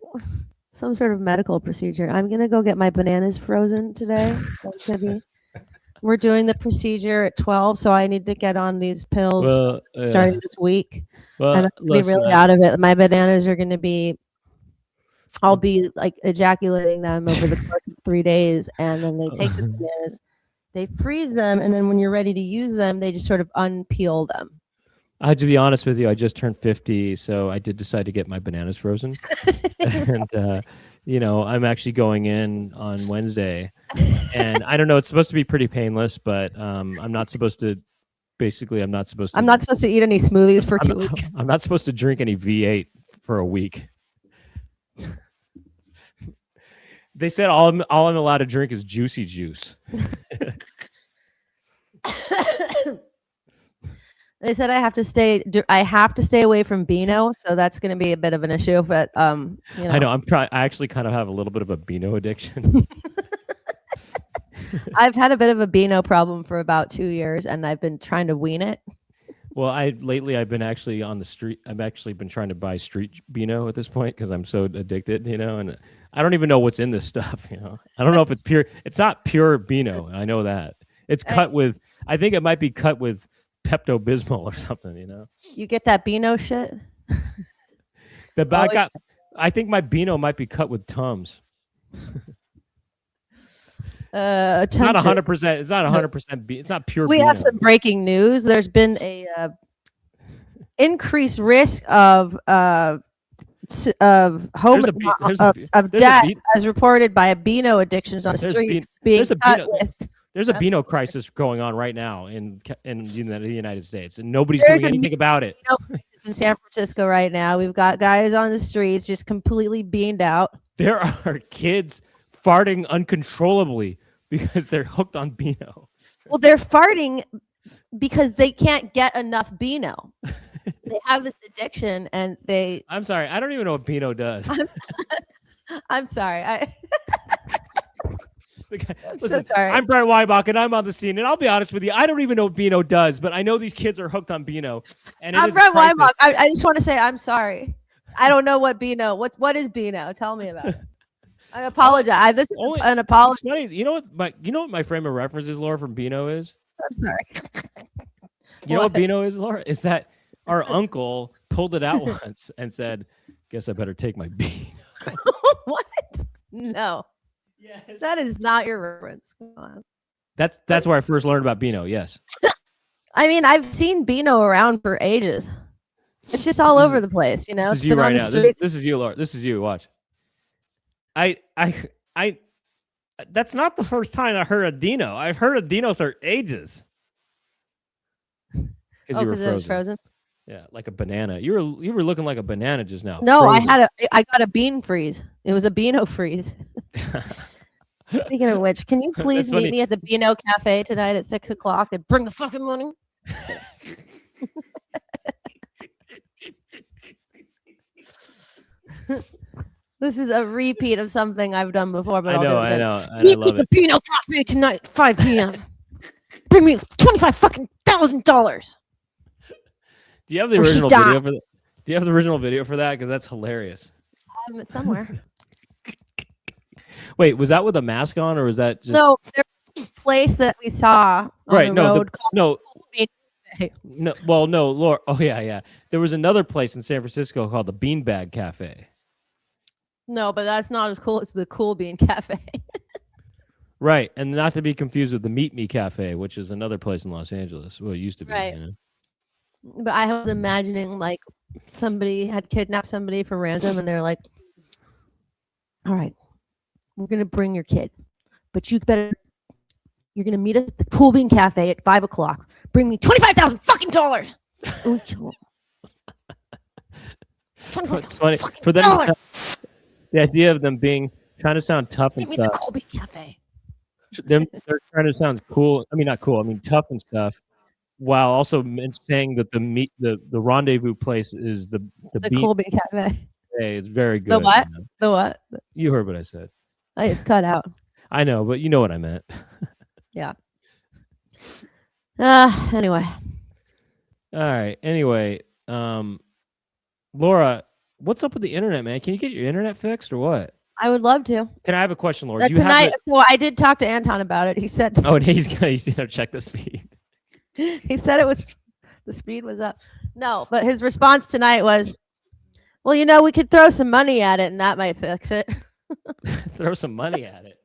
some sort of medical procedure. I'm going to go get my bananas frozen today. We're doing the procedure at 12, so I need to get on these pills starting this week. Well, and I'm going to be really out of it. My bananas are going to be, I'll be like ejaculating them over the course of 3 days, and then they take the bananas, they freeze them, and then when you're ready to use them, they just sort of unpeel them. I have to be honest with you. I just turned 50, so I did decide to get my bananas frozen. And, I'm actually going in on Wednesday. And I don't know, it's supposed to be pretty painless, but I'm not supposed to eat any smoothies for 2 weeks. I'm not supposed to drink any V8 for a week. They said all I'm allowed to drink is juicy juice. They said I have to stay away from Beano, so that's going to be a bit of an issue. But I know I actually kind of have a little bit of a Beano addiction. I've had a bit of a Beano problem for about 2 years, and I've been trying to wean it. Well, lately I've been actually on the street. I've actually been trying to buy street Beano at this point because I'm so addicted, and I don't even know what's in this stuff. I don't know if it's pure. It's not pure Beano. I know that it's cut with. I think it might be cut with Pepto-Bismol or something. You get that Beano shit. I think my Beano might be cut with Tums. It's not 100%. It's not 100%. It's not pure. We have some breaking news. There's been a increased risk of of home There's a Be- there's a Be- of there's a death Be- as reported by a Beano addictions on the There's street Be- being there's a cut Beano- with. There's a Beano crisis going on right now in the United States, and nobody's There's doing a anything about it. Beano crisis in San Francisco right now. We've got guys on the streets just completely beamed out. There are kids farting uncontrollably because they're hooked on Beano. Well, they're farting because they can't get enough Beano. They have this addiction, and they. I'm sorry, I don't even know what Beano does. I'm sorry. I'm Listen, so sorry. I'm Brent Weinbach, and I'm on the scene. And I'll be honest with you, I don't even know what Beano does, but I know these kids are hooked on Beano. And I'm Brent Weinbach. I just want to say I'm sorry. I don't know what Beano. What is Beano? Tell me about it. I apologize. This is an apology. Funny, you know what my frame of reference is, Laura, from Beano is? I'm sorry. You know what Beano is, Laura? Is that our uncle pulled it out once and said, "Guess I better take my Beano." What? No. Yes. That is not your reference. Come on. That's where I first learned about Beano. Yes. I mean, I've seen Beano around for ages. It's just all over the place, you know. This is you right now. This is you, Laura. This is you. Watch. I. That's not the first time I heard of Dino. I've heard of Dino for ages. Because it was frozen. Yeah, like a banana. You were looking like a banana just now. No, frozen. I got a bean freeze. It was a Beano freeze. Speaking of which, can you please meet me at the Beano Cafe tonight at 6:00 and bring the fucking money? This is a repeat of something I've done before, but I know. And I love the Beano Cafe tonight at 5 p.m. Bring me $25,000. Do you have the original video for that? Do you have the original video for that? Because that's hilarious. I have it somewhere. Wait, was that with a mask on, or was that just No? There's a place that we saw on the road called No, well, no, Laura. Oh, yeah. There was another place in San Francisco called the Beanbag Cafe. No, but that's not as cool as the Cool Bean Cafe. Right, and not to be confused with the Meet Me Cafe, which is another place in Los Angeles. Well, it used to be. Right. You know? But I was imagining like somebody had kidnapped somebody for ransom, and they're like, "All right, we're gonna bring your kid, but you're gonna meet us at the Cool Bean Cafe at 5:00. Bring me $25,000 fucking dollars." It's funny for them. The idea of them trying to sound tough and stuff. Cool Bean Cafe. They're trying to sound cool. I mean, not cool. I mean, tough and stuff, while also saying that the rendezvous place is the Cool Bean Cafe. Hey, it's very good. The what? You know? The what? You heard what I said. It's cut out. I know, but you know what I meant. Yeah. Anyway. All right. Anyway, Laura, what's up with the internet, man? Can you get your internet fixed or what? I would love to. Can I have a question, Laura? Tonight, so I did talk to Anton about it. He said, "Oh, and he's gonna check the speed." He said the speed was up. No, but his response tonight was, "Well, we could throw some money at it, and that might fix it." Throw some money at it.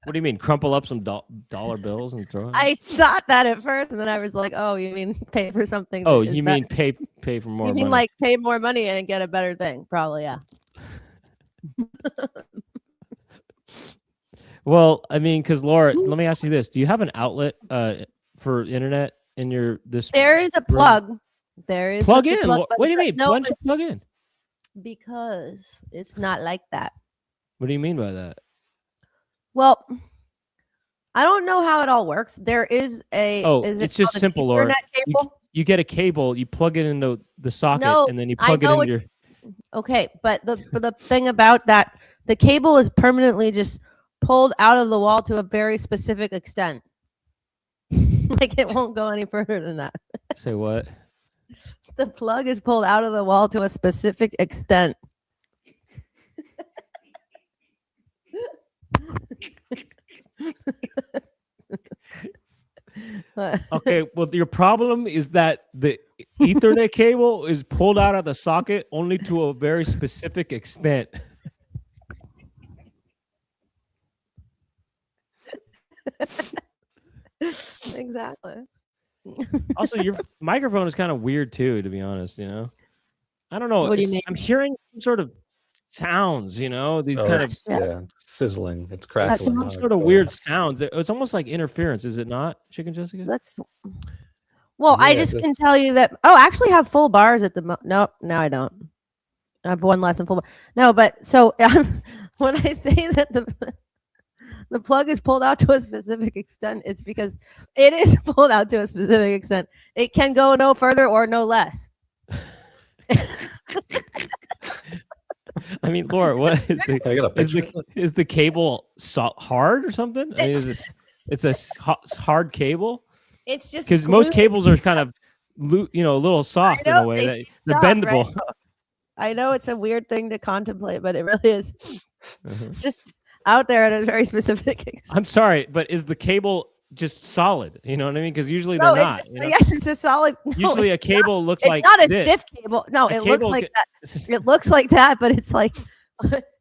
What do you mean? Crumple up some dollar bills and throw it? I thought that at first, and then I was like, "Oh, you mean pay for something?" Oh, you mean pay for more? You mean money. like pay more money and get a better thing? Probably, yeah. Well, I mean, because Laura, let me ask you this: do you have an outlet for internet in this? There is a plug. There is plug in. Plug, what do you mean? No, Why don't you plug in? Because it's not like that. What do you mean by that? Well, I don't know how it all works. There is a. It's just simple, Laura. You get a cable, you plug it into the socket, and then you plug it into your. Okay, but the thing about that, the cable is permanently just pulled out of the wall to a very specific extent. Like it won't go any further than that. Say what? The plug is pulled out of the wall to a specific extent. Okay, well, your problem is that the Ethernet cable is pulled out of the socket only to a very specific extent. Exactly. Also, your microphone is kind of weird too, to be honest. I don't know. What do you mean? I'm hearing some sort of sounds, you know, these kind of sizzling. It's That's crackling. some sort of weird sounds. It's almost like interference, is it not, Chicken Jessica? Well, I just can tell you that. Oh, I actually have full bars at the nope. No, I don't. I have one less than full bar. No, but so when I say that the plug is pulled out to a specific extent, it's because it is pulled out to a specific extent. It can go no further or no less. I mean, Laura, what is is the cable hard or something? I mean, it's a hard cable. It's just because most cables are kind of, a little soft in a way that they're bendable. Right? I know it's a weird thing to contemplate, but it really is just out there at a very specific extent. I'm sorry, but is the cable just solid? You know what I mean? Because usually they're not. Yes, it's a solid. Usually a cable looks like it's not a stiff cable. No, it looks like that. It looks like that, but it's like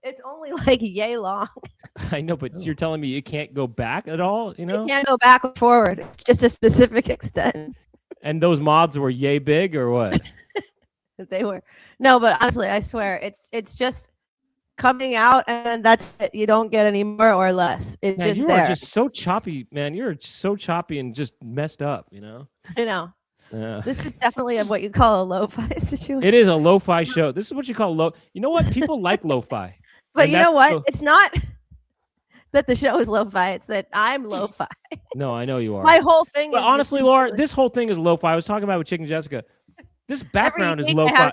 it's only like yay long. I know, but you're telling me you can't go back at all? You know, you can't go back or forward. It's just a specific extent. And those moths were yay big, or what? They were. No, but honestly, I swear, it's just coming out, and that's it. You don't get any more or less. It's just you there. are just so choppy, man. You're so choppy and just messed up. You know. I know. This is definitely what you call a lo-fi situation. It is a lo-fi show. This is what you call low. You know what? People like lo-fi. But you know what? It's not that the show is lo-fi. It's that I'm lo-fi. No, I know you are. My whole thing is honestly, Laura, this whole thing is lo-fi. I was talking about it with Chicken Jessica. This background is lo-fi.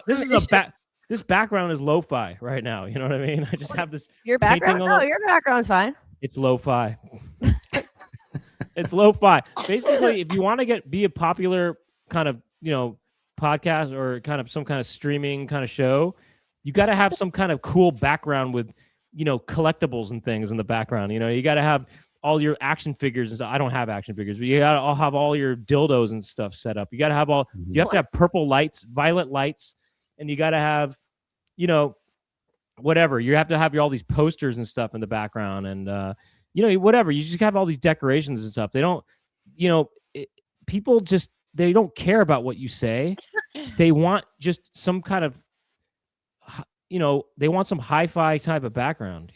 This background is lo-fi right now. You know what I mean? I just have this. Your background? No, your background's fine. It's lo-fi. It's lo-fi. Basically, if you want to be a popular kind of, podcast or kind of some kind of streaming kind of show, you got to have some kind of cool background with, collectibles and things in the background. You got to have all your action figures and stuff. I don't have action figures, but you got to have all your dildos and stuff set up. You got to have you have to have purple lights, violet lights, and you got to have, whatever. You have to have all these posters and stuff in the background, and whatever. You just have all these decorations and stuff. They don't, people just, they don't care about what you say. They want just some kind of, they want some hi-fi type of background,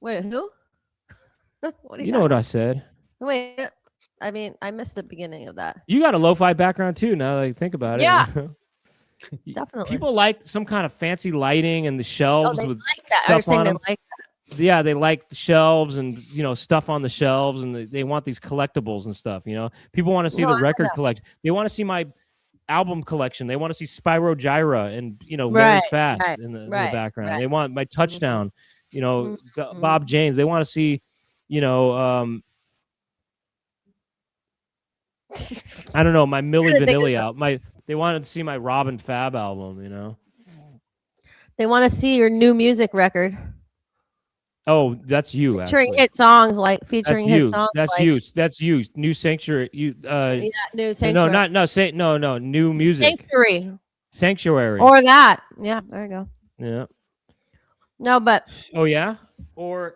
Wait, who? What know what I said? Wait, I mean, I missed the beginning of that. You got a lo-fi background too, now that I think about it. Yeah. Definitely. People like some kind of fancy lighting and the shelves with like that. stuff on them. Yeah, they like the shelves and stuff on the shelves, and they want these collectibles and stuff. People want to see the record collection. They want to see my album collection. They want to see Spyro Gyra and very fast in the background. They want my Touchdown. Bob James. They want to see I don't know, my Milli Vanilli album. They wanted to see my Robin Fab album. They want to see your new music record. Oh, that's you. Featuring hit songs featuring hit songs. That's you. New Sanctuary. New Sanctuary. No. New music. Sanctuary. Or that. Yeah, there you go. Yeah. No, but. Oh yeah. Or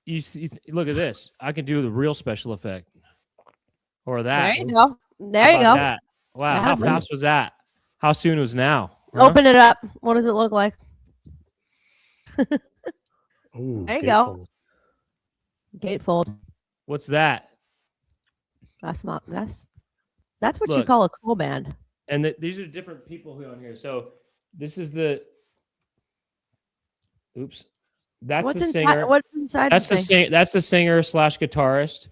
you see, look at this. I can do the real special effect. Or that. There you go. There you go. That? Wow. How fast was that? How soon was now? Huh? Open it up. What does it look like? Ooh, there you go. Gatefold. What's that? That's what you call a cool band. And these are different people who are on here. So this is the. Oops. That's the singer. What's inside? That's the singer. That's the singer / guitarist.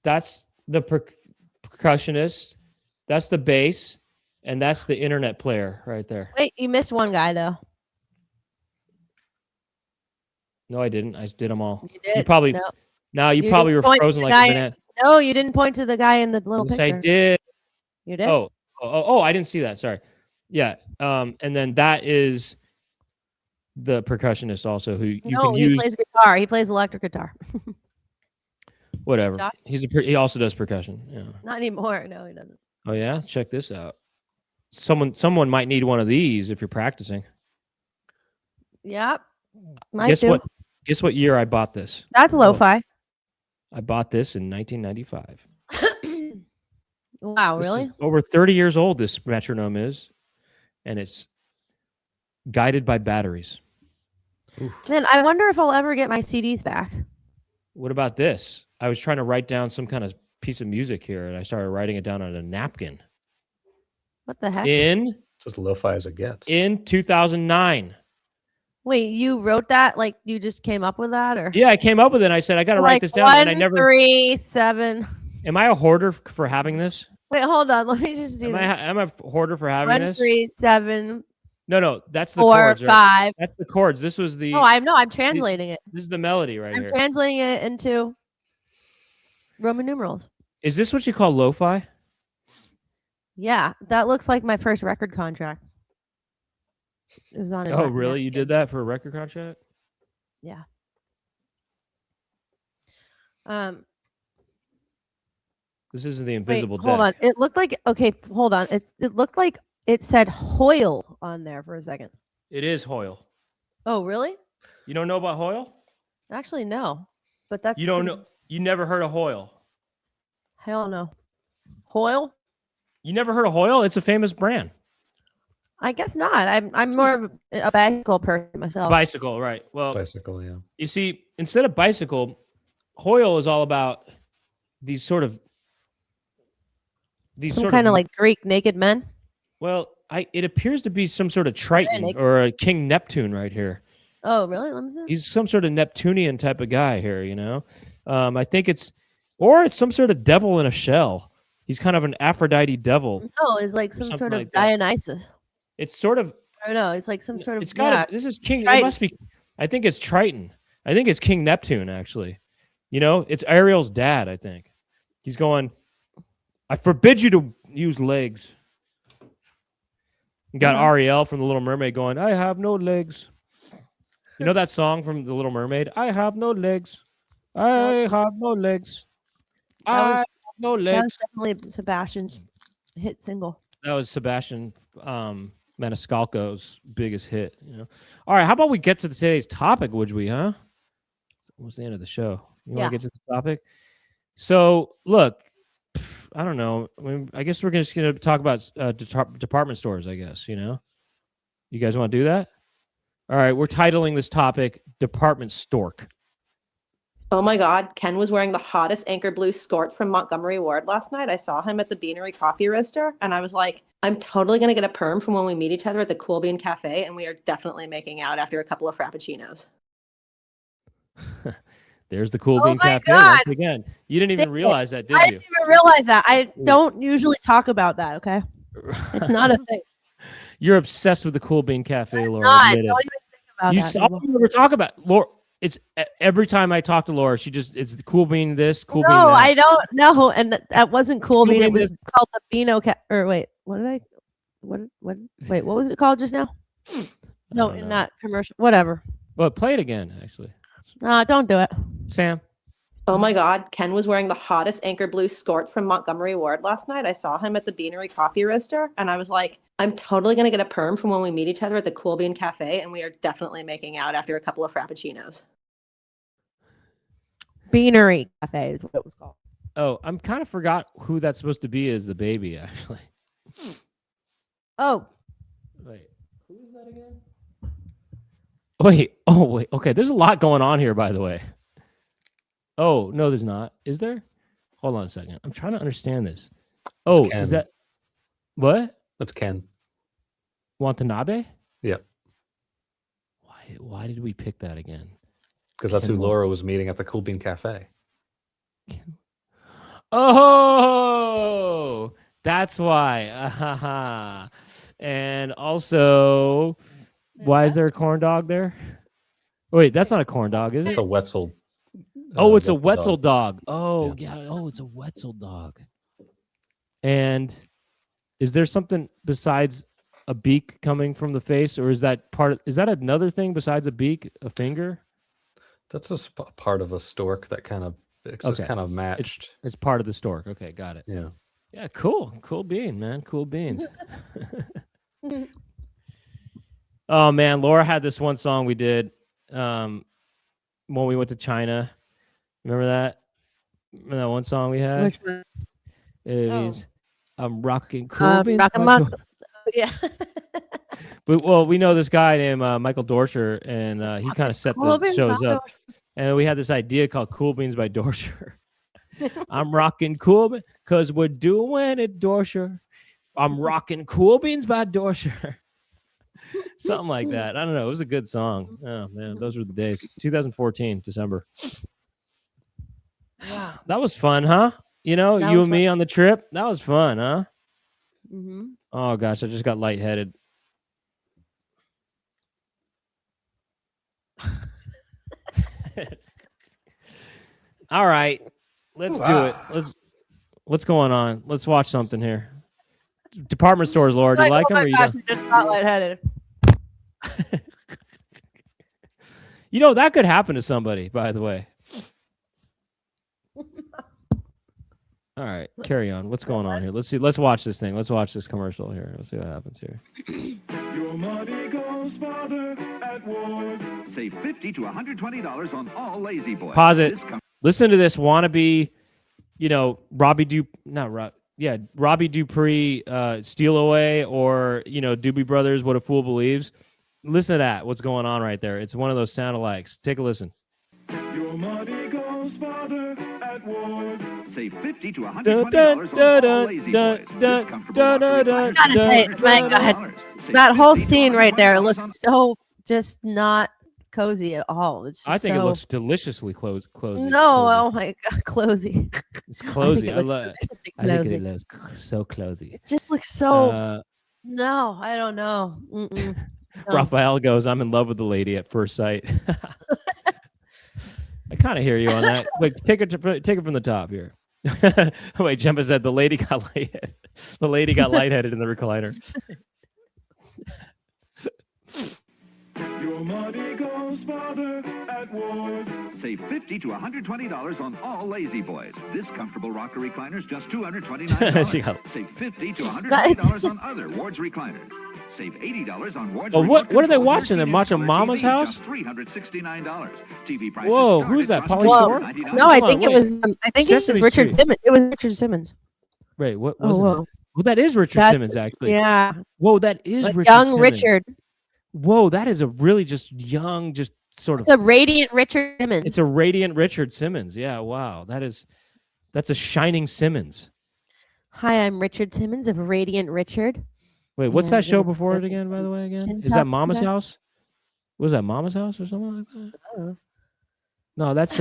That's the percussionist. That's the bass, and that's the internet player right there. Wait, you missed one guy though. No, I didn't. I just did them all. You did. You probably you probably were frozen like a banana. No, you didn't point to the guy in the little picture. I did. You did. Oh! I didn't see that. Sorry. Yeah. And then that is the percussionist also who you can use. He plays guitar. He plays electric guitar. Whatever. Josh? He also does percussion. Yeah. Not anymore. No, he doesn't. Oh yeah, check this out. Someone might need one of these if you're practicing. Yep. Guess what year I bought this? That's lo-fi. I bought this in 1995. Wow, really? Over 30 years old. This metronome is. and it's guided by batteries. Man, I wonder if I'll ever get my CDs back. What about this? I was trying to write down some kind of piece of music here, and I started writing it down on a napkin. What the heck? In It's as lo-fi as it gets. in 2009. Wait, you wrote that? Like you just came up with that, or Yeah, I came up with it. And I said I got to write this down, and I never. 137. Am I a hoarder for having this? Wait, hold on. Let me just do Am I a hoarder for having this? 137. No, that's the 4, chords. Right? 5. That's the chords. This was the. No, I'm translating it. This is the melody right I'm here. translating it into Roman numerals. Is this what you call lo-fi? Yeah, that looks like my first record contract. It was on it. Oh, really? You did that for a record contract? Yeah. This isn't the Wait, invisible deck. hold on. It looked like hold on. It looked like it said Hoyle on there for a second. It is Hoyle. Oh, really? You don't know about Hoyle? Actually, no. But that's You don't know. You never heard of Hoyle. Hell no. Hoyle? You never heard of Hoyle? It's a famous brand. I guess not. I'm more of a bicycle person myself. Bicycle, right? Well, Bicycle, yeah. you see, instead of bicycle, Hoyle is all about these sort of Some kind of like Greek naked men. Well, it appears to be some sort of Triton or a King Neptune right here. Oh, really? Let me see. He's some sort of Neptunian type of guy here, you know. I think it's some sort of devil in a shell. He's kind of an Aphrodite devil. No, it's like some sort of like that. Dionysus. It's sort of. I don't know. It's like some sort of. It's got. This is King. Triton. It must be. I think it's Triton. I think it's King Neptune actually. You know, it's Ariel's dad. I think he's going. I forbid you to use legs. You got Ariel from The Little Mermaid going, I have no legs. You know that song from The Little Mermaid? I have no legs. I have no legs. I have no legs. That was definitely Sebastian's hit single. That was Sebastian Maniscalco's biggest hit. You know. All right, how about we get to today's topic, would we, huh? Almost the end of the show. You want to get to the topic? So, look, I don't know. I guess we're just going to talk about department stores, I guess, you know? You guys want to do that? All right, we're titling this topic Department Stork. Oh my God, Ken was wearing the hottest anchor blue skirts from Montgomery Ward last night. I saw him at the Beanery Coffee Roaster, and I was like, I'm totally going to get a perm from when we meet each other at the Cool Bean Cafe, and we are definitely making out after a couple of frappuccinos. There's the Cool Bean Cafe God. once again. You didn't even realize that, did I you? didn't even realize that. I don't usually talk about that, okay? It's not a thing. You're obsessed with the Cool Bean Cafe, Laura. Don't Admit even it. think about You that. saw me ever talk about Laura. It's every time I talk to Laura, it's the Cool Bean this, Cool Bean No, that. I don't know. And that wasn't Cool Bean. It was this. called the Beano or wait, wait, what was it called just now? No, don't know. not commercial. Whatever. Well, play it again, actually. Don't do it. Sam. Oh my God, Ken was wearing the hottest anchor blue skirts from Montgomery Ward last night. I saw him at the Beanery Coffee Roaster, and I was like, I'm totally going to get a perm from when we meet each other at the Cool Bean Cafe, and we are definitely making out after a couple of frappuccinos. Beanery Cafe is what it was called. Oh, I'm kind of forgot who that's supposed to be as the baby, actually. Oh, Wait, who is that again? Wait. Okay, there's a lot going on here, by the way. Oh, no, there's not. Is there? Hold on a second. I'm trying to understand this. Oh, Ken. is that what? That's Ken. Watanabe? Yep. Why did we pick that again? Because that's Ken who Laura was meeting at the Cool Bean Cafe. Oh, that's why. And also, why is there a corn dog there? Wait, that's not a corn dog, is it? It's a Wetzel. Oh, it's a Wetzel dog. Oh, yeah. Oh, it's a Wetzel dog. And is there something besides a beak coming from the face, or is that another thing besides a beak, a finger? That's a part of a stork that kind of matched. It's part of the stork. Okay, got it. Yeah. Yeah, cool. Cool bean, man. Cool beans. Oh man, Laura had this one song we did when we went to China. Remember that? Remember that one song we had? which one? It is I'm rocking cool beans. Rock and my Rock. door. Yeah. But we know this guy named Michael Dorsher, and he kind of set Cool the Beans shows by up. And we had this idea called Cool Beans by Dorsher. I'm rocking Cool Beans because we're doing it, Dorsher. I'm rocking Cool Beans by Dorsher. Something like that. I don't know. It was a good song. Oh, man. Those were the days. 2014, December. Yeah. That was fun, huh? You know, That you was and me fun. on the trip. That was fun, huh? Mm-hmm. Oh, gosh. I just got lightheaded. All right. Let's do it. What's going on? Let's watch something here. Department stores, Laura. Do you like them? Oh Or my you gosh, don't? I just got lightheaded. You know, that could happen to somebody, by the way. All right, carry on. What's going on here? Let's see. Let's watch this thing. Let's watch this commercial here. Let's see what happens here. Your money goes farther at Wars. Save $50 to $120 on all Lazy Boys. Pause it. This com- Listen to this wannabe, Robbie Dupree, Steal Away, or, Doobie Brothers, What a Fool Believes. Listen to that. What's going on right there? It's one of those sound-alikes. Take a listen. Your money goes farther at Wars. Save $50 to $120 Dun, dun, on all dun, Lazy dun, Boys. dun, This comfortable dun, luxury dun, furniture Gotta dun, say, is my $120. God, Save that whole $50 to scene right there $120 looks on- so just not cozy at all. It's just I think it so- looks deliciously closey. No, oh my God, closy. It's I think closey. it I looks love. deliciously I think closy. it looks so closey. It just looks so. Uh, No, I don't know. Mm-mm. No. Raphael goes, "I'm in love with the lady at first sight." I kind of hear you on that. Wait, take it from the top here. Wait, Jemma said the lady got lightheaded. The lady got lightheaded in the recliner. Your money goes farther at Wars. Save $50 to $120 on all Lazy Boys. This comfortable rocker recliner's just $229. She got- Save $50 to $120 on other Ward's recliners. Save $80 on Ward's. Oh, what are they remote watching? They're 13-inch watching color Mama's TV, house? just $369. TV prices Whoa, start who's at that? just Pauly Shore? $99. No, I Hold on, think it wait. was. I think it was Sesame Richard Street. Simmons. It was Richard Simmons. Wait, what Oh, was it? whoa. Well, that is Richard That- Simmons, actually. Yeah, Whoa, that is like Richard young Simmons. Richard. Whoa, that is a really just young, just sort of. It's a radiant Richard Simmons. It's a radiant Richard Simmons. Yeah, wow, that's a shining Simmons. Hi, I'm Richard Simmons of Radiant Richard. Wait, what's Yeah, that show yeah, before it yeah, again? By the way, again, chin is that tucked Mama's back. house? Was that Mama's house or something like that? Oh. No, that's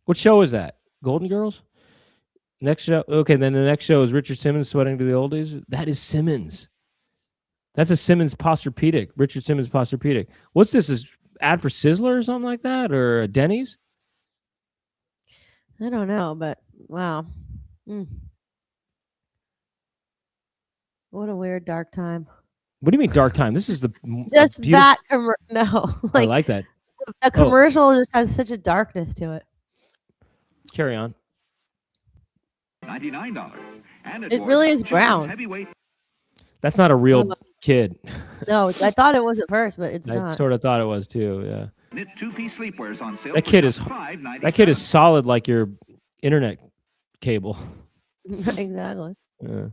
What show is that? Golden Girls. Next show. Okay, then the next show is Richard Simmons sweating to the oldies. That is Simmons. That's a Simmons Posturepedic. Richard Simmons Posturepedic. What's this? Is ad for Sizzler or something like that, or a Denny's? I don't know, but wow. Mm. What a weird dark time. What do you mean dark time? This is the Just beautiful- that no, I like like that. the commercial just has such a darkness to it. Carry on. $99. And at It Ward's, really is children's brown. Heavyweight That's not a real No. kid. No, I thought it was at first, but it's I not. sort of thought it was too. Yeah. knit two-piece sleepwears on sale. That for kid just is- $5.97. That kid is solid like your internet cable. Exactly. Yeah.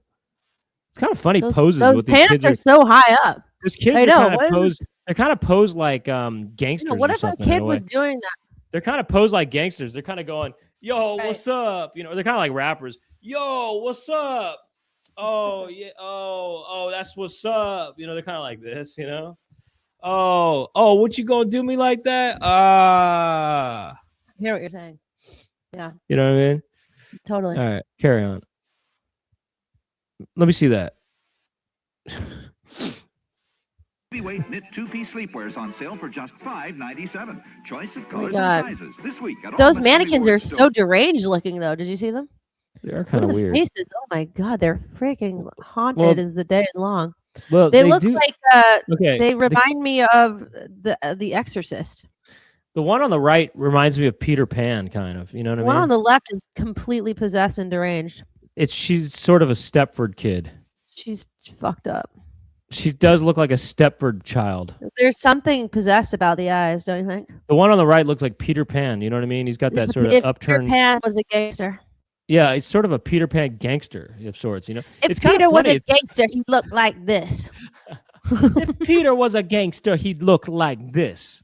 It's kind of funny Those poses with these pants kids. are so high up. Those kids I are know, kind of what is- posed. They're kind of posed like gangsters. What or if a something in kid way. was doing that? They're kind of posed like gangsters. They're kind of going, "Yo, Right. what's up?" They're kind of like rappers. "Yo, what's up?" "Oh, yeah. Oh, that's what's up." They're kind of like this. "Oh, what you gonna do me like that?" I hear what you're saying. You know what I mean? Totally. All right, carry on. Let me see that. Heavyweight knit two-piece sleepwears on sale for just $5.97. Choice of Oh my colors God. and sizes this week. At all Those Best mannequins are Rewards so stores. deranged looking, though. Did you see them? They are Look kind at of the weird. faces. Oh my God, they're freaking haunted Well, as the day is long. Well, They look do- like okay. they remind me of the Exorcist. The one on the right reminds me of Peter Pan, kind of. You know what The I one mean? on the left is completely possessed and deranged. She's sort of a Stepford kid. She's fucked up. She does look like a Stepford child. There's something possessed about the eyes, don't you think? The one on the right looks like Peter Pan. You know what I mean? He's got that sort of If upturned. Peter Pan was a gangster. Yeah, it's sort of a Peter Pan gangster of sorts. If it's kind Peter of was funny. a gangster, he looked like this. If Peter was a gangster, he'd look like this.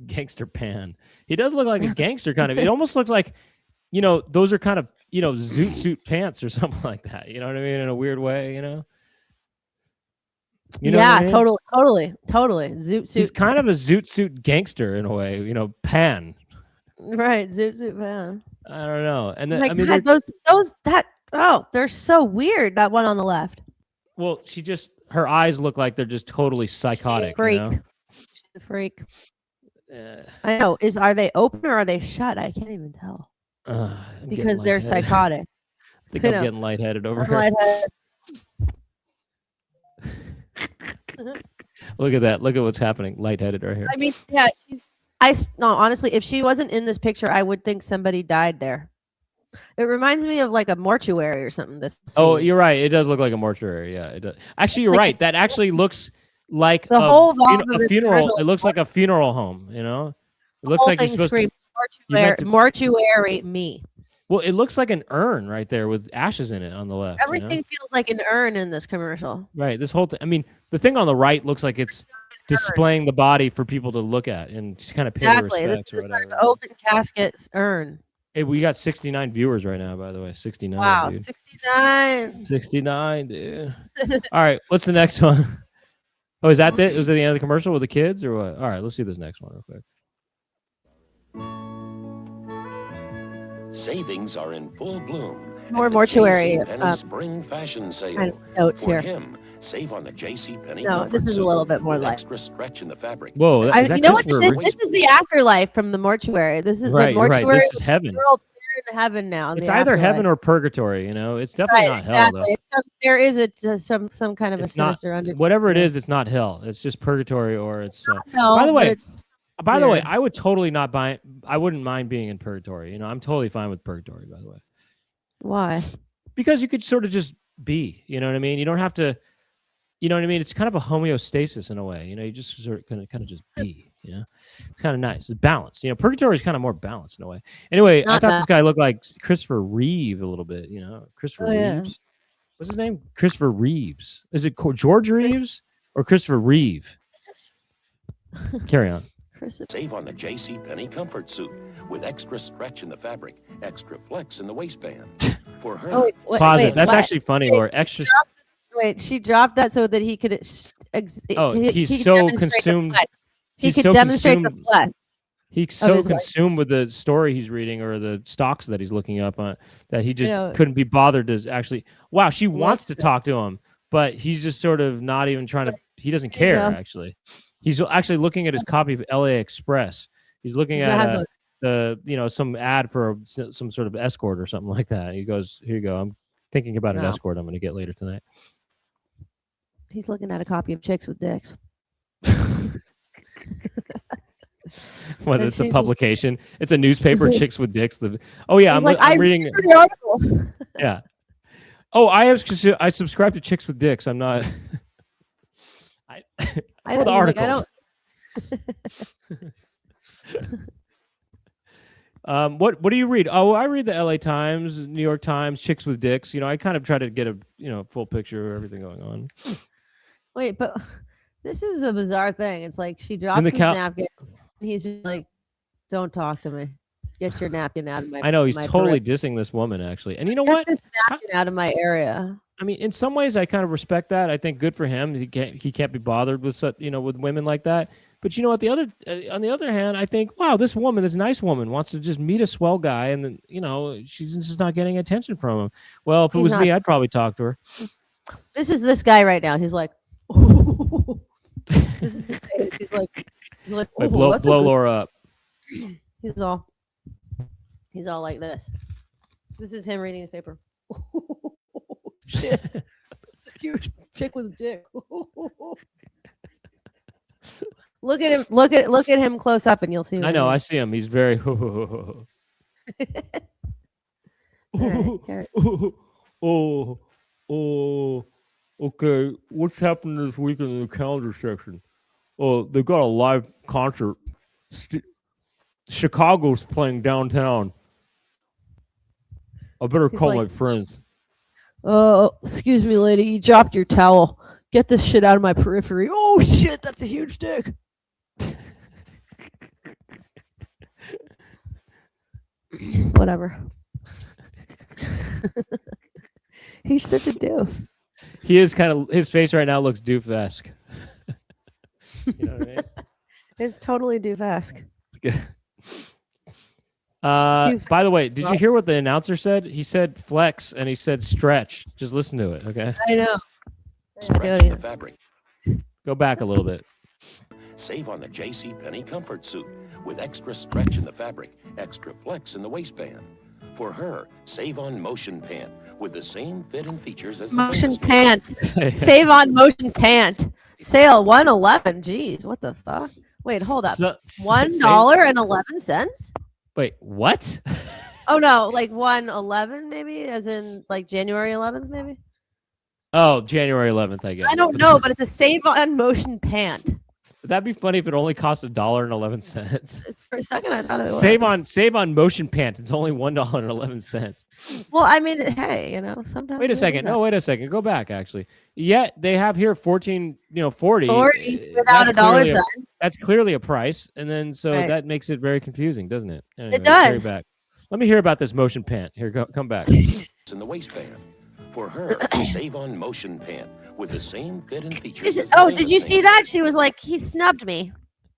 Gangster Pan. He does look like a gangster kind of. It almost looks like, those are kind of, zoot suit pants or something like that. You know what I mean? In a weird way, You know yeah, what I mean? Totally. Zoot suit. He's kind of a zoot suit gangster in a way, Pan. Right, zoot suit Pan. I don't know. And then, God, they're so weird. That one on the left. Well, her eyes look like they're just totally psychotic. Freak. She's a freak. I know. Are they open or are they shut? I can't even tell. Because they're psychotic. I think I'm getting lightheaded over here. Look at that. Look at what's happening. Lightheaded right here. I mean, yeah, honestly, if she wasn't in this picture, I would think somebody died there. It reminds me of like a mortuary or something. This scene. Oh, you're right. It does look like a mortuary. Yeah, it does. Actually, you're right. That actually looks like the whole a funeral. It looks like a funeral home. It looks like thing screams mortuary me. Well, it looks like an urn right there with ashes in it on the left. Everything feels like an urn in this commercial. Right. This whole thing. I mean, the thing on the right looks like it's displaying the body for people to look at and just kind of pay respects This or is whatever. an open casket urn. Hey, we got 69 viewers right now, by the way. 69. Wow, dude. 69. 69, dude. All right, what's the next one? Oh, is that it? Was it the end of the commercial with the kids or what? All right, let's see this next one real quick. Savings are in full bloom. More mortuary spring fashion sale. kind of notes For here. him, save on the JCPenney. No, comfort this is a suit little bit more with light. extra stretch in the fabric. Whoa, You is that know what? Christopher This is the afterlife from the mortuary. This is Right, the you're right. mortuary. This is heaven. We're all in heaven now. It's either heaven or purgatory. It's definitely not hell though. There is some kind of It's a sinister undertone. Whatever it is, it's not hell. It's just purgatory or it's. No, by the way, weird. I would totally not buy. I wouldn't mind being in purgatory. I'm totally fine with purgatory. By the way. Why? Because you could sort of just be. You know what I mean? You don't have to. You know what I mean? It's kind of a homeostasis in a way. You just sort of kind of just be. It's kind of nice. It's balanced. Purgatory is kind of more balanced in a way. Anyway, I thought this guy looked like Christopher Reeve a little bit. Christopher Reeves. What's his name? Christopher Reeves. Is it George Reeves or Christopher Reeve? Carry on. Save on the JCPenney comfort suit with extra stretch in the fabric, extra flex in the waistband. For her, Pause it. That's actually funny, Laura. Extra. She dropped that so that he could. He's so consumed. He could demonstrate the flex. He's so consumed with the story he's reading or the stocks that he's looking up on that he just couldn't be bothered to actually. Wow, she wants to talk to him, but he's just sort of not even trying to. He doesn't care actually. He's actually looking at his copy of LA Express. He's looking at some ad for some sort of escort or something like that. He goes, "Here you go. I'm thinking about an escort I'm going to get later tonight." He's looking at a copy of Chicks with Dicks. Whether it's a publication, it's a newspaper, Chicks with Dicks. I'm reading the articles. Yeah. Oh, I subscribe to Chicks with Dicks. I'm not. For the articles. What do you read? Oh, I read the LA Times, New York Times, Chicks with Dicks. I kind of try to get a full picture of everything going on. Wait, but this is a bizarre thing. It's like she drops his napkin. And he's just like, "Don't talk to me. Get your napkin out of my." I know he's totally dissing this woman actually, and you know what? Get this napkin out of my area. I mean, in some ways, I kind of respect that. I think good for him. He can't be bothered with such, with women like that. But on the other hand, I think, wow, this nice woman, wants to just meet a swell guy, and then she's just not getting attention from him. Well, if it was me, I'd probably talk to her. This is this guy right now. He's like, this is his face. He's like blow Laura up. He's all like this. This is him reading his paper. Shit. It's a huge chick with a dick. Look at him. Look at him close up, and you'll see. I know. I see him. He's very. Okay. What's happening this weekend in the calendar section? Oh, they got a live concert. Chicago's playing downtown. I better call my friends. Oh, excuse me, lady. You dropped your towel. Get this shit out of my periphery. Oh shit, that's a huge dick. Whatever. He's such a doof. He is kind of, his face right now looks doof-esque. You know what I mean? It's totally doof-esque. By the way, did you hear what the announcer said? He said flex and he said stretch. Just listen to it, okay? I know. Stretch in the fabric. Go back a little bit. Save on the J.C. Penney comfort suit with extra stretch in the fabric, extra flex in the waistband. For her, save on motion pant with the same fit and features as the Motion famous pant. Save on motion pant. Sale $1.11. Jeez, what the fuck? Wait, hold up. $1.11? Wait, what? Oh no, like 1/11 maybe, as in like January 11th maybe. Oh, January 11th, I guess. I don't know, but it's a save on motion pant. That'd be funny if it only cost $1.11. For a second, I thought it was. Save on motion pants. It's only $1.11. Well, I mean, hey, you know, sometimes. Wait a second. No, wait a second. Go back. Actually, yet they have here 14. 40. 40 without a dollar sign. That's clearly a price, and then so Right. that makes it very confusing, doesn't it? Anyway, It does. Back. Let me hear about this motion pant. Here, come back. in the waistband. For her, save on motion pant with the same fit and features. as the Oh, famous did you see name. that? She was like, he snubbed me.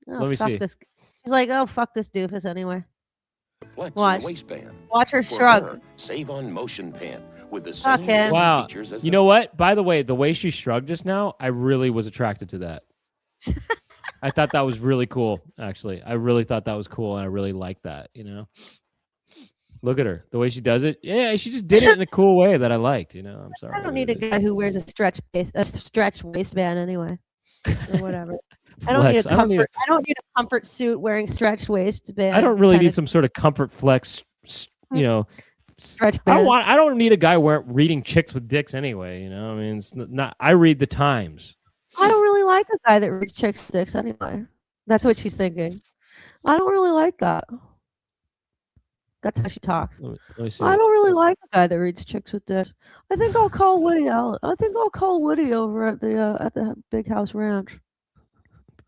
Oh, Let me fuck see. This. She's like, oh, fuck this doofus anyway. Flex in Watch. the waistband. Watch her For shrug. her, save on motion pant with the Fuck same him. fit and Wow. features as You the know what? By the way, the way she shrugged just now, I really was attracted to that. I thought that was really cool, actually. I really thought that was cool, and I really liked that, you know? Look at her. The way she does it. Yeah, she just did it in a cool way that I liked, you know? I'm sorry. I don't need a guy who wears a stretch waistband anyway. Or whatever. I don't need a Flex. I don't need comfort. I don't need a comfort suit wearing stretched waistband. I don't really kinda need some sort of comfort flex, you know. stretch I band. don't need a guy reading chicks with dicks anyway, you know? I mean, it's not I read the Times. I don't really like a guy that reads chicks' dicks anyway. That's what she's thinking. I don't really like that. That's how she talks. Let me see. I don't really like a guy that reads chicks with dicks. I think I'll call Woody out. I think I'll call Woody over at the Big House Ranch.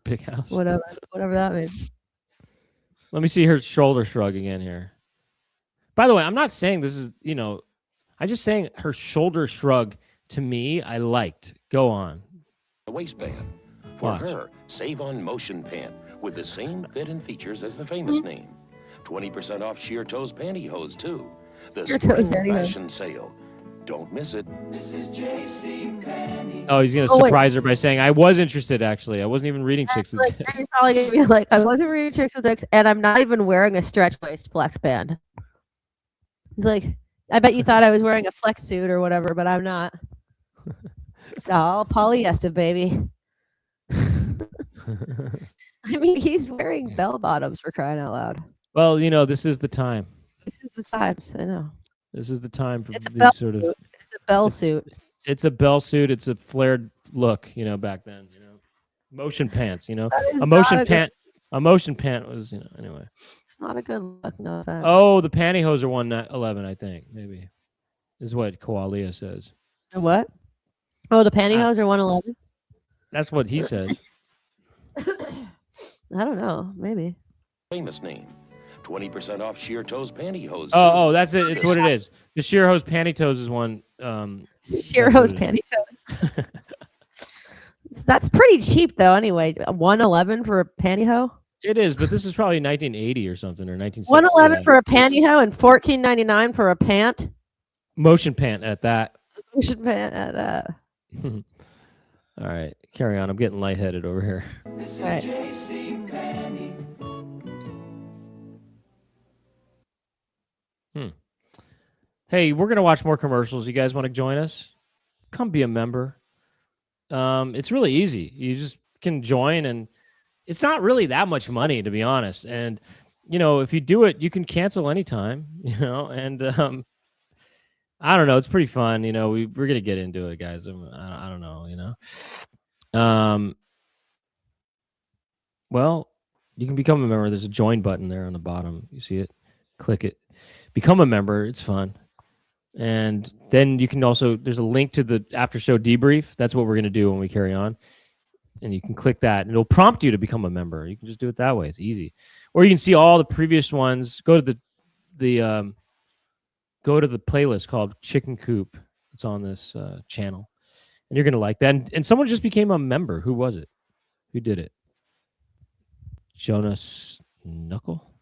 Big house. Whatever that means. Let me see her shoulder shrug again here. By the way, I'm not saying this is, you know, I'm just saying her shoulder shrug to me, I liked. Go on. waistband. For Watch. her, save on motion pant with the same fit and features as the famous name. 20% off sheer toes pantyhose too. The Sheer toes spring pantyhose. fashion sale. Don't miss it. Oh, he's going to Oh, wait. surprise her by saying, I was interested, actually. I wasn't even reading chicks with Like, dicks. he's probably gonna be like, I wasn't reading chicks with dicks, and I'm not even wearing a stretch waist flex band. He's like, I bet you thought I was wearing a flex suit or whatever, but I'm not. It's all polyester, baby. I mean, he's wearing bell bottoms for crying out loud. Well, you know, this is the time. This is the times, I know. This is the time for It's a these bell sort of. suit. It's a bell It's- suit. It's a bell suit. It's a flared look, you know, back then, you know. Motion pants, you know. That is A motion not pant. A motion pant was, you know, anyway. It's not a good look, no offense. Oh, the pantyhose are 111, I think, maybe. Is what Koalia says. What? Oh, the pantyhose are 111? That's what he says. I don't know. Maybe. Famous name. 20% off sheer toes pantyhose too. Oh, that's it. It's what it is. The sheer hose pantyhose is one. Sheer That's hose what it pantyhose. That's pretty cheap, though. Anyway, 111 for a pantyhose. It is, but this is probably 1980 or something, or 1960. 111 for a pantyhose and 14.99 for a pant. Motion pant at that. Motion pant at All right, carry on. I'm getting lightheaded over here. all right. Hey, we're gonna watch more commercials. You guys want to join us? Come be a member. It's really easy. You just can join, and it's not really that much money, to be honest. And you know, if you do it, you can cancel anytime. You know, and I don't know. It's pretty fun. You know, we're gonna get into it, guys. I don't know. You know, well, you can become a member. There's a join button there on the bottom. You see it? Click it. Become a member. It's fun. And then you can also, there's a link to the after show debrief. That's what we're going to do when we carry on. And you can click that and it'll prompt you to become a member. You can just do it that way. It's easy. Or you can see all the previous ones. Go to the playlist called Chicken Coop. It's on this channel. And you're going to like that. And someone just became a member. Who was it? Who did it? Jonas Knuckle?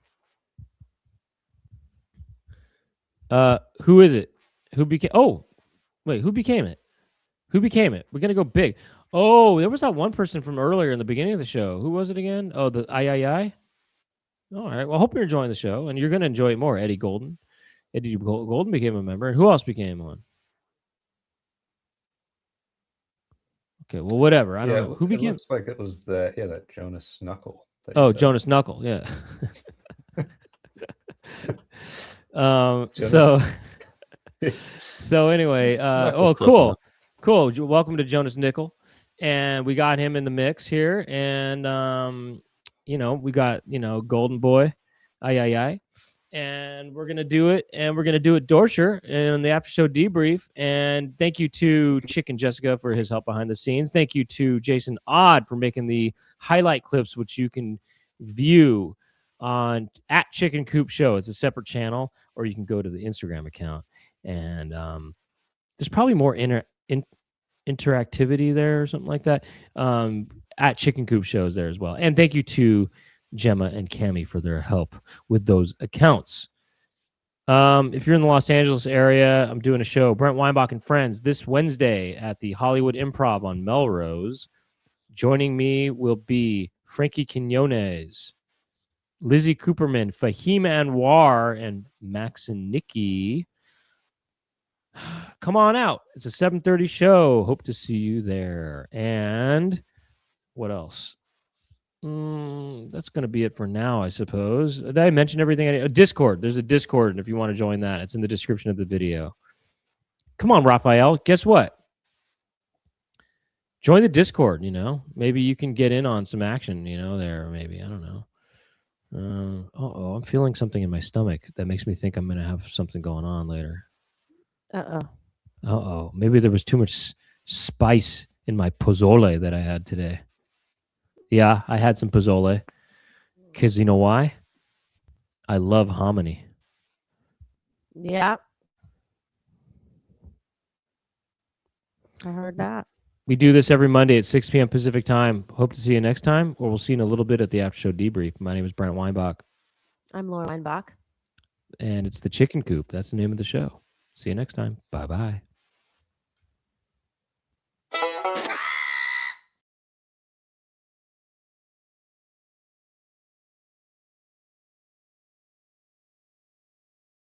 Who is it? Who became? Oh, wait. Who became it? Who became it? We're gonna go big. Oh, there was that one person from earlier in the beginning of the show. Who was it again? Oh, the I. All right. Well, I hope you're enjoying the show, and you're gonna enjoy it more. Eddie Golden. Eddie Golden became a member, and who else became one? Okay. Well, whatever. I don't know who became. It looks like it was that Jonas Knuckle. Oh, Jonas Knuckle. Yeah. So anyway, cool. Welcome to Jonas Nickel, and we got him in the mix here, and we got Golden Boy, I, and we're gonna do it, Dorsher in the after show debrief. And thank you to Chicken Jessica for his help behind the scenes. Thank you to Jason Odd for making the highlight clips, which you can view on at Chicken Coop Show. It's a separate channel, or you can go to the Instagram account, and there's probably more interactivity there or something like that. At Chicken Coop Shows there as well. And thank you to Gemma and Cami for their help with those accounts. If you're in the Los Angeles area, I'm doing a show, Brent Weinbach and Friends, this Wednesday at the Hollywood Improv on Melrose. Joining me will be Frankie Quinones, Lizzie Cooperman, Fahim Anwar, and Max and Nikki. Come on out. It's a 7:30 show. Hope to see you there. And what else? That's going to be it for now, I suppose. Did I mention everything? Discord. There's a Discord, and if you want to join that, it's in the description of the video. Come on, Raphael. Guess what? Join the Discord, Maybe you can get in on some action, there. Maybe. I don't know. I'm feeling something in my stomach that makes me think I'm going to have something going on later. Maybe there was too much spice in my pozole that I had today. Yeah, I had some pozole. Because you know why? I love hominy. Yeah. I heard that. We do this every Monday at 6 p.m. Pacific time. Hope to see you next time, or we'll see you in a little bit at the after show debrief. My name is Brent Weinbach. I'm Laura Weinbach. And it's the Chicken Coop. That's the name of the show. See you next time. Bye-bye.